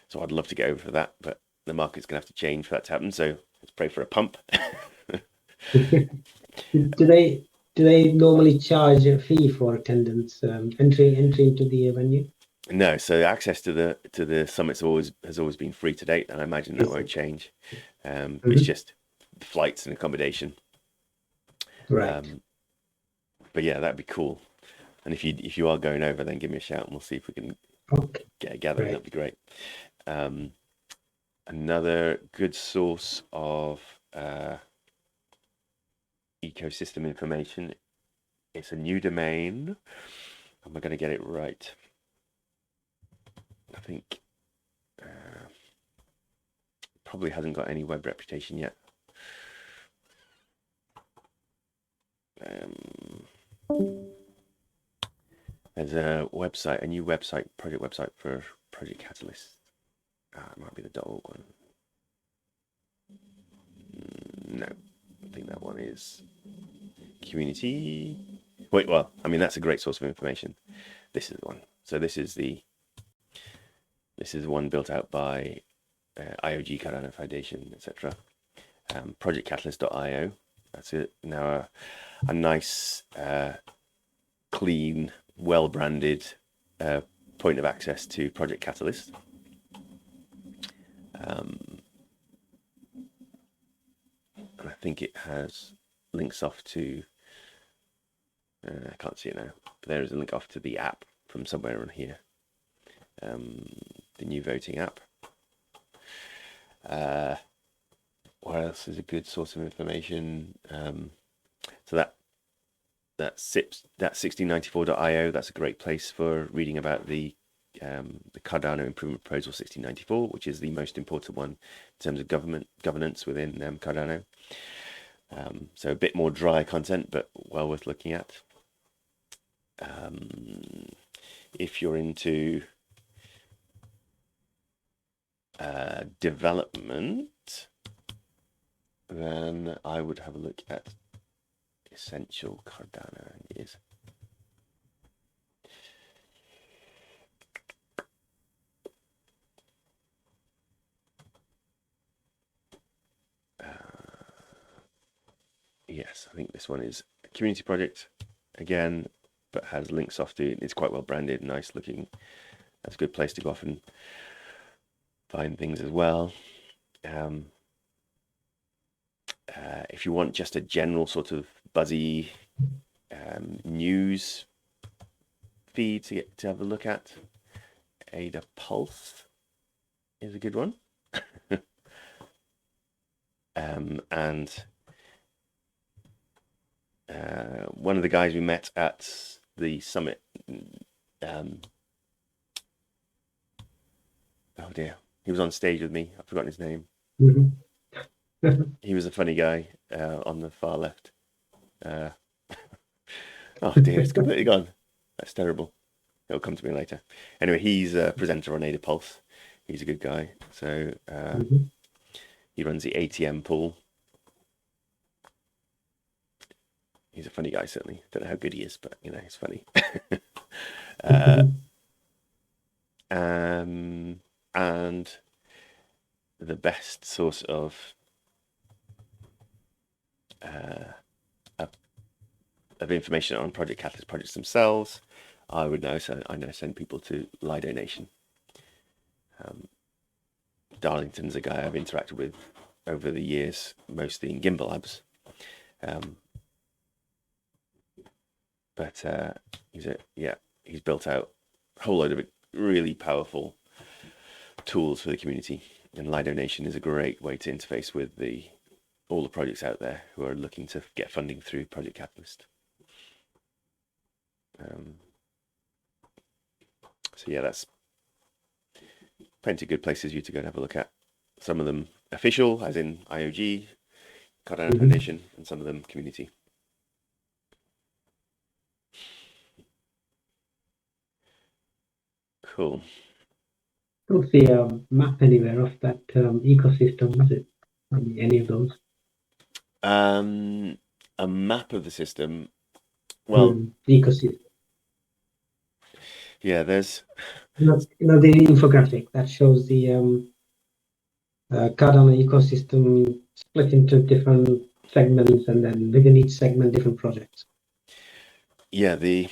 So I'd love to get over for that, but the market's going to have to change for that to happen. So let's pray for a pump. Do they normally charge a fee for attendance, entry into the venue? No, so access to the summits has always been free to date, and I imagine that won't change. It's just flights and accommodation. Right. But yeah, that'd be cool. And if you are going over, then give me a shout, and we'll see if we can get a gathering. That'd be great. Another good source of ecosystem information. It's a new domain. Am I going to get it right? I think probably hasn't got any web reputation yet. There's a new project website for Project Catalyst. It might be the .org one. No, I think that one is community. Wait, well, I mean, that's a great source of information. This is the one. So this is the one built out by IOG, Cardano Foundation, etc. ProjectCatalyst.io. That's it. Now a nice, clean, well-branded point of access to Project Catalyst. And I think it has links off to, I can't see it now, but there is a link off to the app from somewhere on here. The new voting app. What else is a good source of information? So that 1694.io, that's a great place for reading about the Cardano Improvement Proposal 1694, which is the most important one in terms of governance within Cardano. So a bit more dry content, but well worth looking at. If you're into development, then I would have a look at Essential Cardano. It is. Yes, I think this one is a community project again, but has links off to it. It's quite well branded, nice looking. That's a good place to go off and find things as well. If you want just a general sort of buzzy news feed to have a look at, Ada Pulse is a good one. And one of the guys we met at the summit, oh dear, he was on stage with me. I've forgotten his name. He was a funny guy on the far left. Oh dear, it's completely gone. That's terrible. It'll come to me later. Anyway, he's a presenter on Ada Pulse. He's a good guy. So he runs the ATM pool. He's a funny guy, certainly. Don't know how good he is, but he's funny. And the best source of information on Project Catalyst projects themselves, I would know. So I send people to Lie Donation. Darlington's a guy I've interacted with over the years, mostly in Gimbal Labs. But he's built out a whole load of really powerful tools for the community, and Lie Donation is a great way to interface with the all the projects out there who are looking to get funding through Project Catalyst. So yeah, that's plenty of good places for you to go and have a look at. Some of them official, as in IOG, Cardano Foundation, and some of them community. Cool. Don't see a map anywhere of that ecosystem, is it? I mean, any of those? A map of the system. Well, the ecosystem. Yeah, there's. The infographic that shows the Cardano ecosystem split into different segments, and then within each segment, different projects. Yeah, the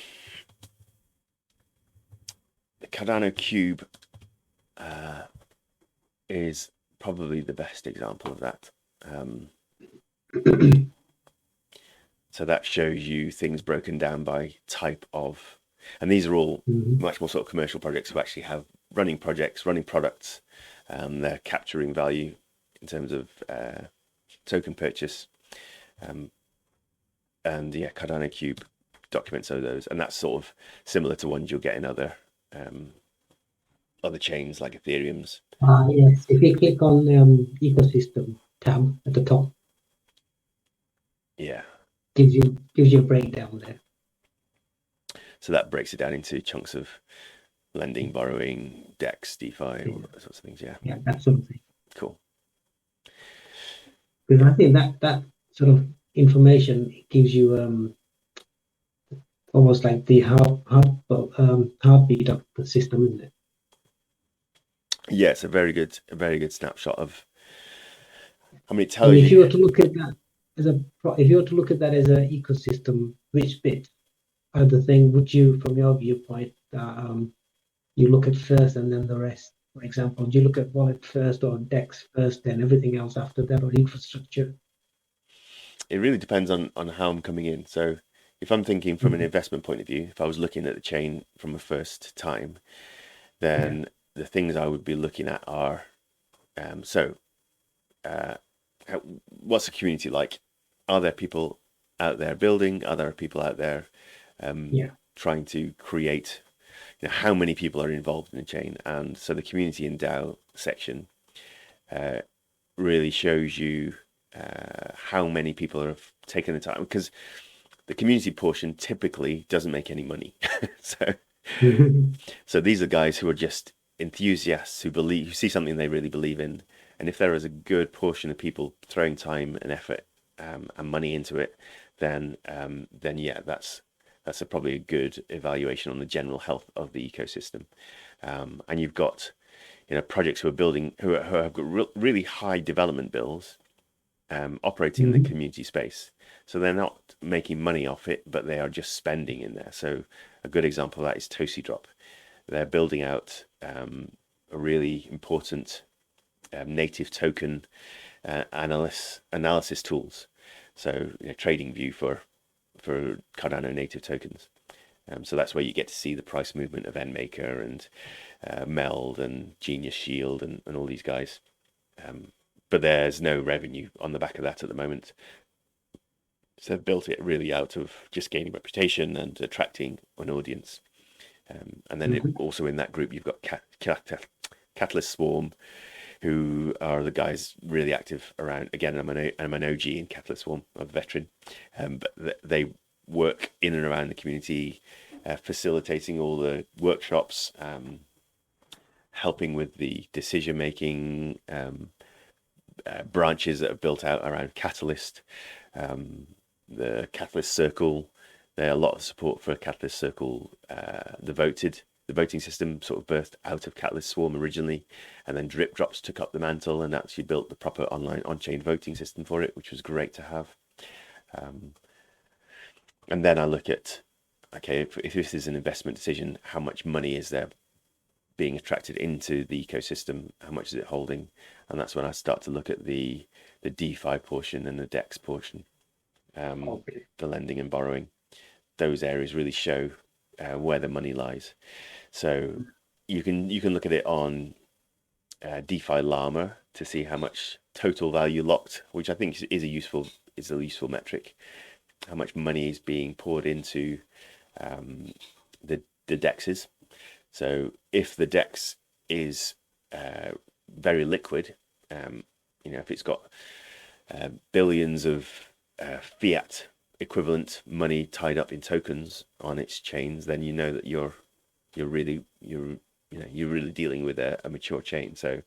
Cardano Cube is probably the best example of that. So that shows you things broken down by type of, and these are all much more sort of commercial projects who actually have running projects, running products. They're capturing value in terms of token purchase. And yeah, Cardano Cube documents those, and that's sort of similar to ones you'll get in other chains like Ethereum's. Yes, if you click on ecosystem tab at the top, yeah, gives you a breakdown there. So that breaks it down into chunks of lending, borrowing, DEX, DeFi, all those sorts of things. Yeah, that sort of thing. Cool. Because I think that sort of information gives you almost like the heartbeat of the system, isn't it? Yeah, it's a very good snapshot of. I mean, it tells you. If you were to look at that as an ecosystem, which bit of the thing would you, from your viewpoint, you look at first and then the rest? For example, do you look at wallet first, or DEX first, then everything else after that, or infrastructure? It really depends on how I'm coming in. So if I'm thinking from an investment point of view, if I was looking at the chain from a first time, then the things I would be looking at are, what's the community like? Are there people out there building? Are there people out there trying to create? How many people are involved in the chain? And so the community and DAO section really shows you how many people have taken the time, because the community portion typically doesn't make any money. So these are guys who are just enthusiasts who see something they really believe in, and if there is a good portion of people throwing time and effort and money into it, then yeah, that's probably a good evaluation on the general health of the ecosystem. And you've got projects who are building, who have got really high development bills, operating in the community space. So they're not making money off it, but they are just spending in there. So a good example of that is Toasty Drop. They're building out a really important native token analysis tools. So trading view for Cardano native tokens. So that's where you get to see the price movement of NMaker and Meld and Genius Shield and all these guys. But there's no revenue on the back of that at the moment. So they've built it really out of just gaining reputation and attracting an audience. And then also in that group, you've got Catalyst Swarm, who are the guys really active around. Again, I'm an OG in Catalyst Swarm, I'm a veteran, but they work in and around the community, facilitating all the workshops, helping with the decision making, branches that are built out around Catalyst, the Catalyst Circle. There's a lot of support for Catalyst Circle. The voting system sort of birthed out of Catalyst Swarm originally, and then Drip Drops took up the mantle and actually built the proper online on-chain voting system for it, which was great to have. And then I look at, okay, if this is an investment decision, how much money is there being attracted into the ecosystem? How much is it holding? And that's when I start to look at the DeFi portion and the DEX portion, the lending and borrowing. Those areas really show where the money lies. So you can look at it on DeFi Llama, to see how much total value locked, which I think is a useful metric. How much money is being poured into the dexes. So if the dex is very liquid, if it's got billions of fiat equivalent money tied up in tokens on its chains, then you know that you're really dealing with a mature chain. So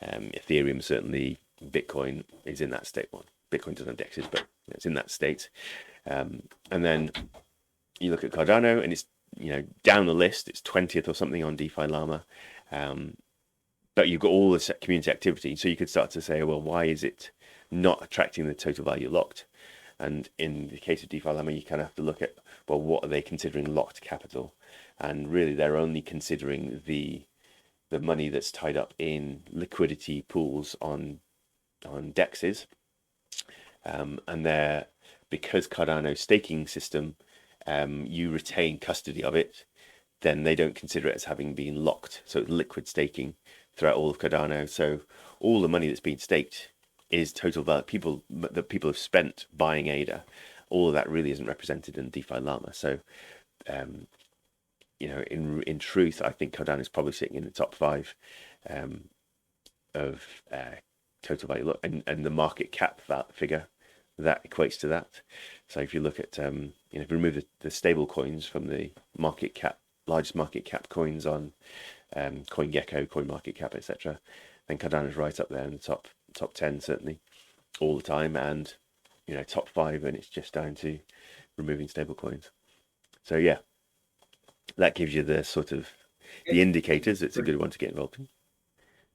Ethereum, certainly, Bitcoin is in that state. Well, Bitcoin doesn't have dexes, but it's in that state. And then you look at Cardano, and it's down the list. It's 20th or something on DeFi Llama. But you've got all this community activity, so you could start to say, well, why is it not attracting the total value locked? And in the case of DeFi Llama, you kind of have to look at, well, what are they considering locked capital? And really, they're only considering the money that's tied up in liquidity pools on dexes, and they're, because Cardano's staking system, you retain custody of it, then they don't consider it as having been locked. So it's liquid staking throughout all of Cardano. So all the money that's been staked is total value. That people have spent buying ADA. All of that really isn't represented in DeFi Llama. So, in truth, I think Cardano is probably sitting in the top 5 of total value. And the market cap figure that equates to that. So if you look at, if you remove the stable coins from the market cap, largest market cap coins on CoinGecko, CoinMarketCap, etc., then Cardano's right up there in the top 10, certainly, all the time, and top 5, and it's just down to removing stable coins. So yeah, that gives you the sort of the indicators. It's a good one to get involved in.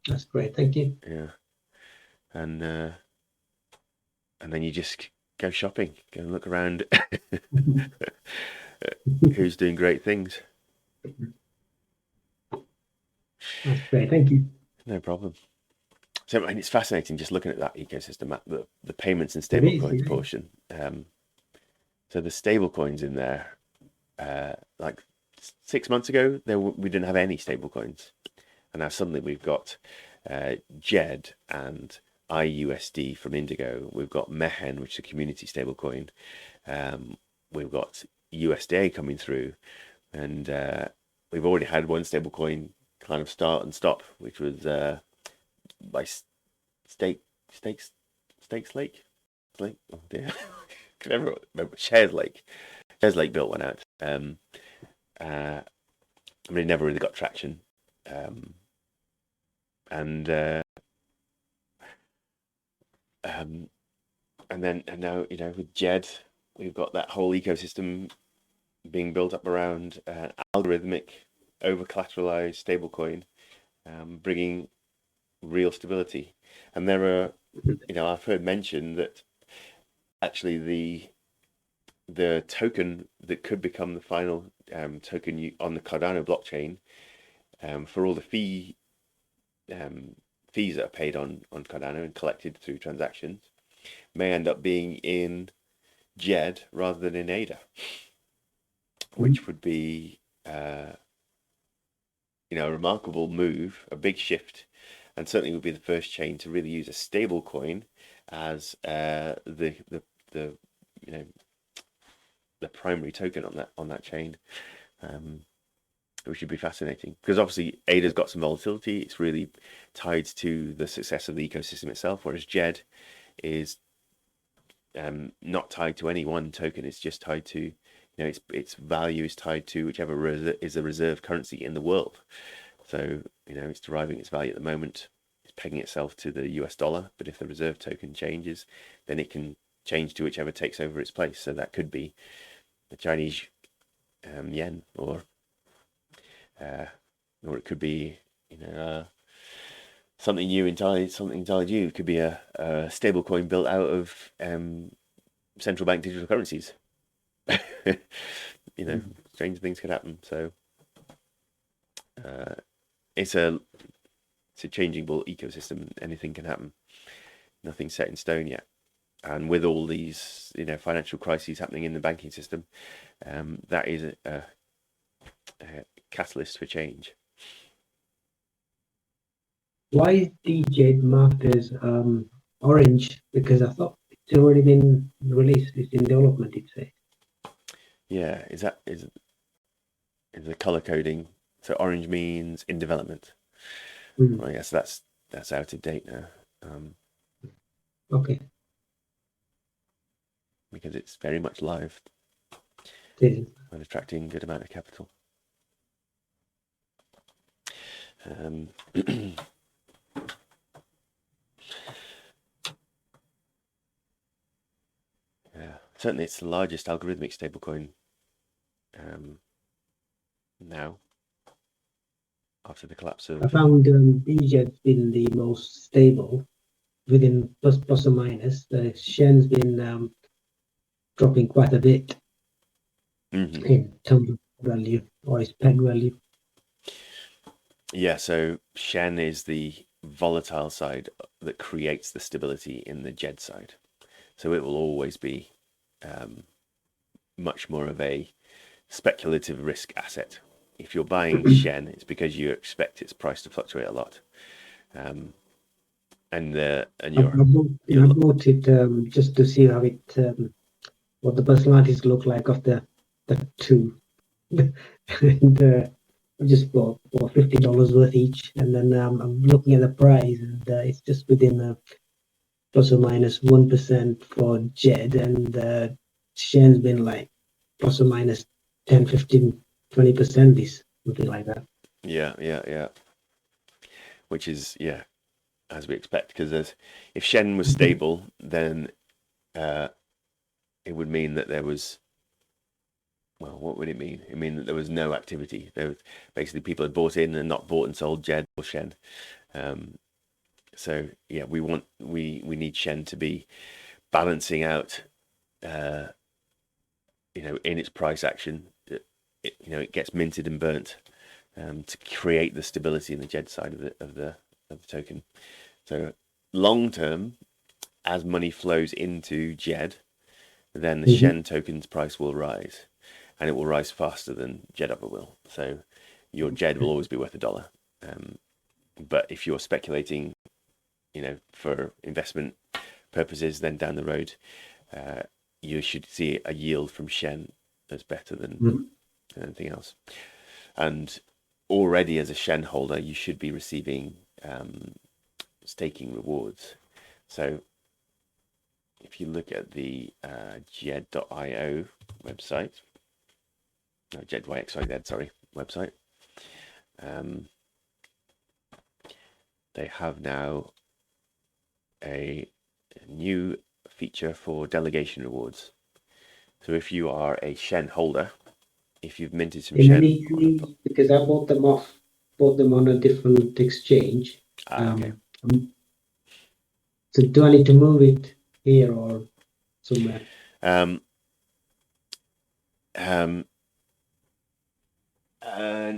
That's great, thank you. Yeah, and then you just go shopping, go and look around. Who's doing great things? That's great, thank you. No problem. So, and it's fascinating just looking at that ecosystem, at the payments and stablecoins portion. So the stablecoins in there, like 6 months ago, we didn't have any stablecoins, and now suddenly we've got JED and IUSD from Indigo. We've got Mehen, which is a community stablecoin. We've got USDA coming through, and we've already had one stablecoin kind of start and stop, which was by Stakes Lake. Oh dear, can never remember. Shares Lake built one out. It never really got traction, and now with JED, we've got that whole ecosystem being built up around algorithmic, over collateralized stablecoin, bringing real stability. And there are, I've heard mention that actually the token that could become the final token on the Cardano blockchain, for all the fees that are paid on Cardano and collected through transactions, may end up being in JED rather than in ADA, which would be a remarkable move, a big shift, and certainly would be the first chain to really use a stable coin as the primary token on that chain, which would be fascinating, because obviously ADA's got some volatility. It's really tied to the success of the ecosystem itself, whereas JED is not tied to any one token. It's just tied to, its value is tied to whichever is the reserve currency in the world. So it's deriving its value at the moment. It's pegging itself to the US dollar, but if the reserve token changes, then it can change to whichever takes over its place. So that could be the Chinese yen, or it could be something new entirely. Something entirely new. It could be a stable coin built out of central bank digital currencies. Strange things could happen. So it's a changeable ecosystem. Anything can happen. Nothing's set in stone yet. And with all these, financial crises happening in the banking system, that is a catalyst for change. Why is the Jade marked as orange? Because I thought it's already been released. It's in development, it says. Yeah, is the color coding? So orange means in development. Mm. Right, yes, that's out of date now. Okay. Because it's very much live It is. and attracting a good amount of capital. Yeah, certainly it's the largest algorithmic stablecoin now after the collapse I of. found BJ's been the most stable within plus or minus. The Shen's been dropping quite a bit in terms of value or its peg value. Yeah, so Shen is the volatile side that creates the stability in the JED side. So it will always be much more of a speculative risk asset. If you're buying Shen, it's because you expect its price to fluctuate a lot. And I bought it just to see how it what the personalities look like of the two. And I just bought $50 worth each, and then I'm looking at the price, and it's just within plus or minus 1% for Jed, and Shen's been like plus or minus 10, 15, 20% this, something like that. Yeah. Which is, yeah, as we expect, because if Shen was stable, then it would mean that there was, well, what would it mean? It mean that there was no activity. There was basically people had bought in and not bought and sold Jed or Shen. So yeah, we need Shen to be balancing out, in its price action. It gets minted and burnt to create the stability in the Jed side of the token. So long term, as money flows into Jed, then the Shen token's price will rise, and it will rise faster than Jed ever will. So your Jed will always be worth $1. But if you're speculating, for investment purposes, then down the road, you should see a yield from Shen that's better than anything else. And already as a Shen holder, you should be receiving staking rewards. So if you look at the Jed.io website, no, JedYXYZ, sorry, website, they have now a new feature for delegation rewards. So if you are a Shen holder, if you've minted some Shen, because I bought them on a different exchange. Okay. So do I need to move it here or somewhere?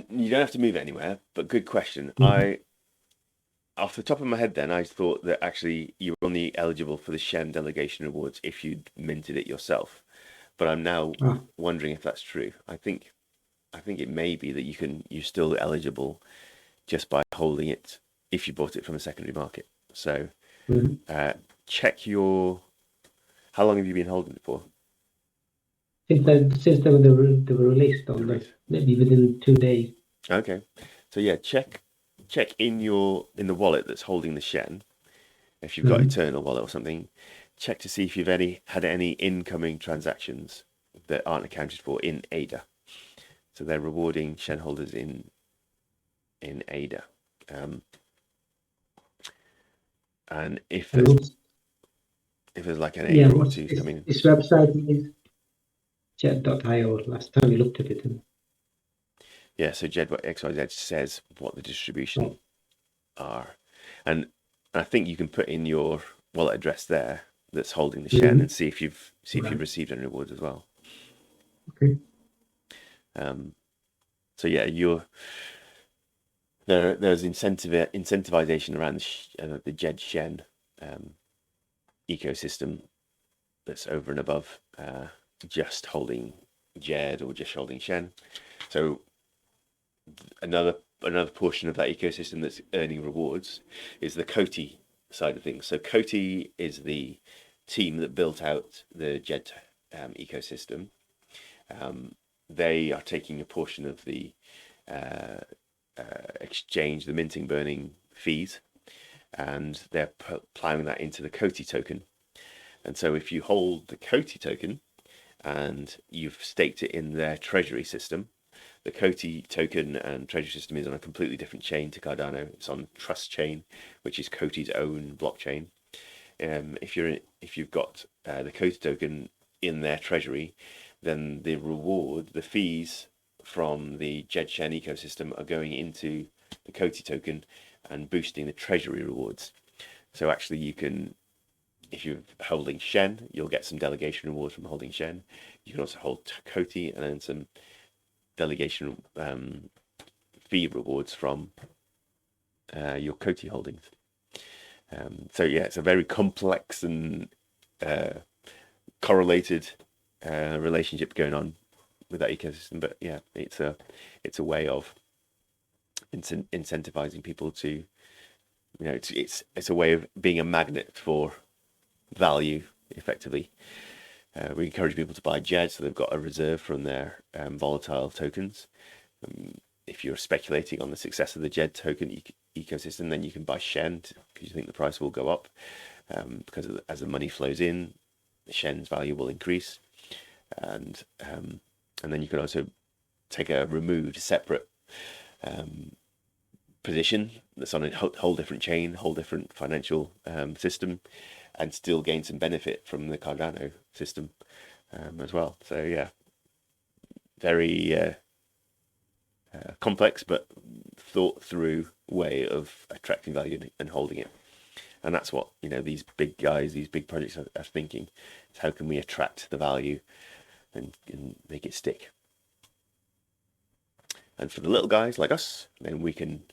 You don't have to move it anywhere, but good question. Off the top of my head then, I thought that actually you were only eligible for the Shen delegation rewards if you'd minted it yourself. But I'm now wondering if that's true. I think it may be that you're still eligible just by holding it if you bought it from a secondary market. So check how long have you been holding it for? Since they were released maybe within 2 days. Okay, so yeah, check in the wallet that's holding the Shen. If you've got Eternal wallet or something, check to see if you've had any incoming transactions that aren't accounted for in ADA. So they're rewarding Shen holders in ADA. And if there's like an ADA or two coming. This website is Jed.io. Last time we looked at it. Yeah, so Jed.xyz says what the distribution are. And I think you can put in your wallet address there that's holding the Shen and see if you've received any rewards as well. Okay. So yeah, there's incentivization around the Jed Shen ecosystem that's over and above just holding Jed or just holding Shen. So another another portion of that ecosystem that's earning rewards is the Coty side of things. So Coty is the team that built out the JED ecosystem. They are taking a portion of the exchange, the minting burning fees, and they're plowing that into the Coty token. And so if you hold the Coty token and you've staked it in their treasury system, the Coty token and treasury system is on a completely different chain to Cardano. It's on Trust Chain, which is Coty's own blockchain. If you've got the Coty token in their treasury, then the reward, the fees from the JedShen ecosystem are going into the Coty token and boosting the treasury rewards. So actually you can, if you're holding Shen, you'll get some delegation rewards from holding Shen. You can also hold Coty and then some delegation fee rewards from your Coty holdings. So yeah, it's a very complex and correlated relationship going on with that ecosystem. But yeah, it's a way of incentivizing people to, you know, it's a way of being a magnet for value effectively. We encourage people to buy JED, so they've got a reserve from their volatile tokens. If you're speculating on the success of the JED token ecosystem, then you can buy Shen because you think the price will go up, because as the money flows in, Shen's value will increase, and then you can also take a removed separate position that's on a whole different chain, whole different financial system, and still gain some benefit from the Cardano system as well. So yeah, very complex but thought through way of attracting value and holding it. And that's what, you know, these big guys, these big projects are thinking, is how can we attract the value and make it stick. And for the little guys like us, then we can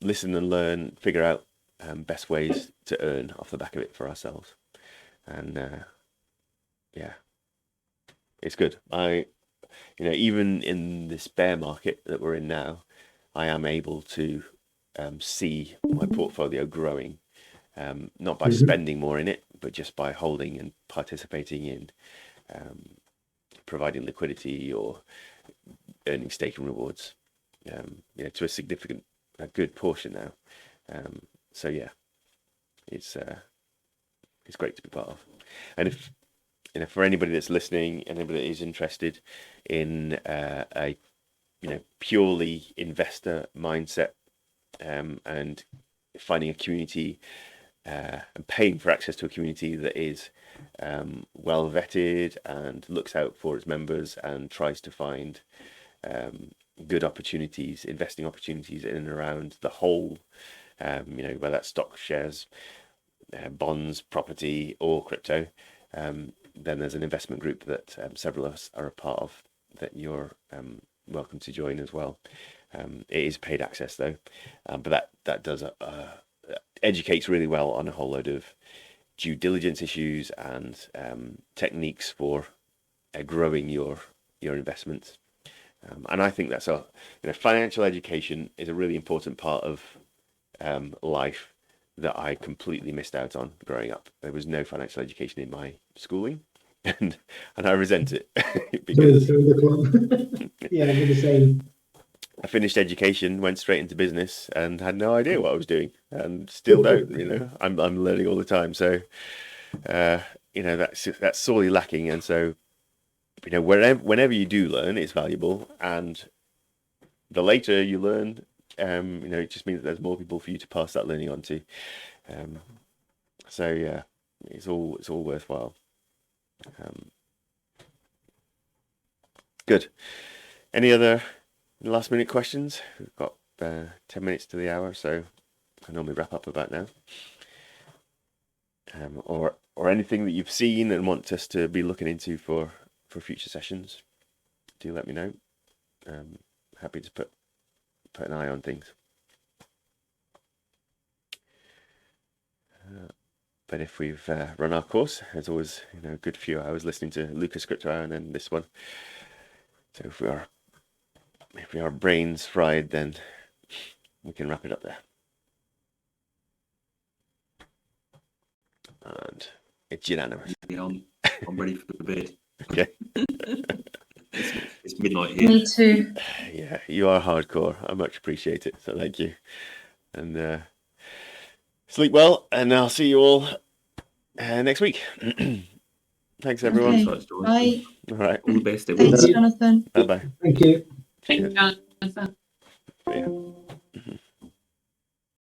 listen and learn, figure out best ways to earn off the back of it for ourselves. And yeah, it's good. You know, even in this bear market that we're in now, I am able to see my portfolio growing, not by spending more in it, but just by holding and participating in providing liquidity or earning staking rewards, you know, to a good portion now. So yeah, it's great to be part of. And if, you know, for anybody that's listening, anybody that is interested in a, you know, purely investor mindset, and finding a community and paying for access to a community that is well vetted and looks out for its members and tries to find good opportunities, investing opportunities in and around the whole, you know, whether that's stock, shares, bonds, property, or crypto, then there's an investment group that several of us are a part of that you're welcome to join as well. It is paid access though, but that does educates really well on a whole load of due diligence issues and techniques for growing your investments. And I think that's financial education is a really important part of life that I completely missed out on growing up. There was no financial education in my schooling, and I resent it because yeah, I did the same. I finished education, went straight into business, and had no idea what I was doing, and still don't. You know, I'm learning all the time. So, you know, that's sorely lacking. And so, you know, whenever you do learn, it's valuable, and the later you learn, you know, it just means that there's more people for you to pass that learning on to. So yeah, it's all worthwhile. Good. Any other last minute questions? We've got 10 minutes to the hour, so I normally wrap up about now. Or anything that you've seen and want us to be looking into for future sessions, do let me know. Happy to put an eye on things. But if we've run our course, there's always, you know, a good few hours listening to Lucas Crypto Hour and then this one. So if we are if our brains fried, then we can wrap it up there. And it's unanimous. Yeah, I'm ready for the bed. Okay. It's midnight here. Me too. Yeah, you are hardcore. I much appreciate it. So thank you. And sleep well, and I'll see you all next week. Thanks, everyone. Okay. Thanks, Joyce. Bye. All right. All the best, everyone. Thanks, Jonathan. Bye bye. Thank you. Thank you, Jonathan. See ya.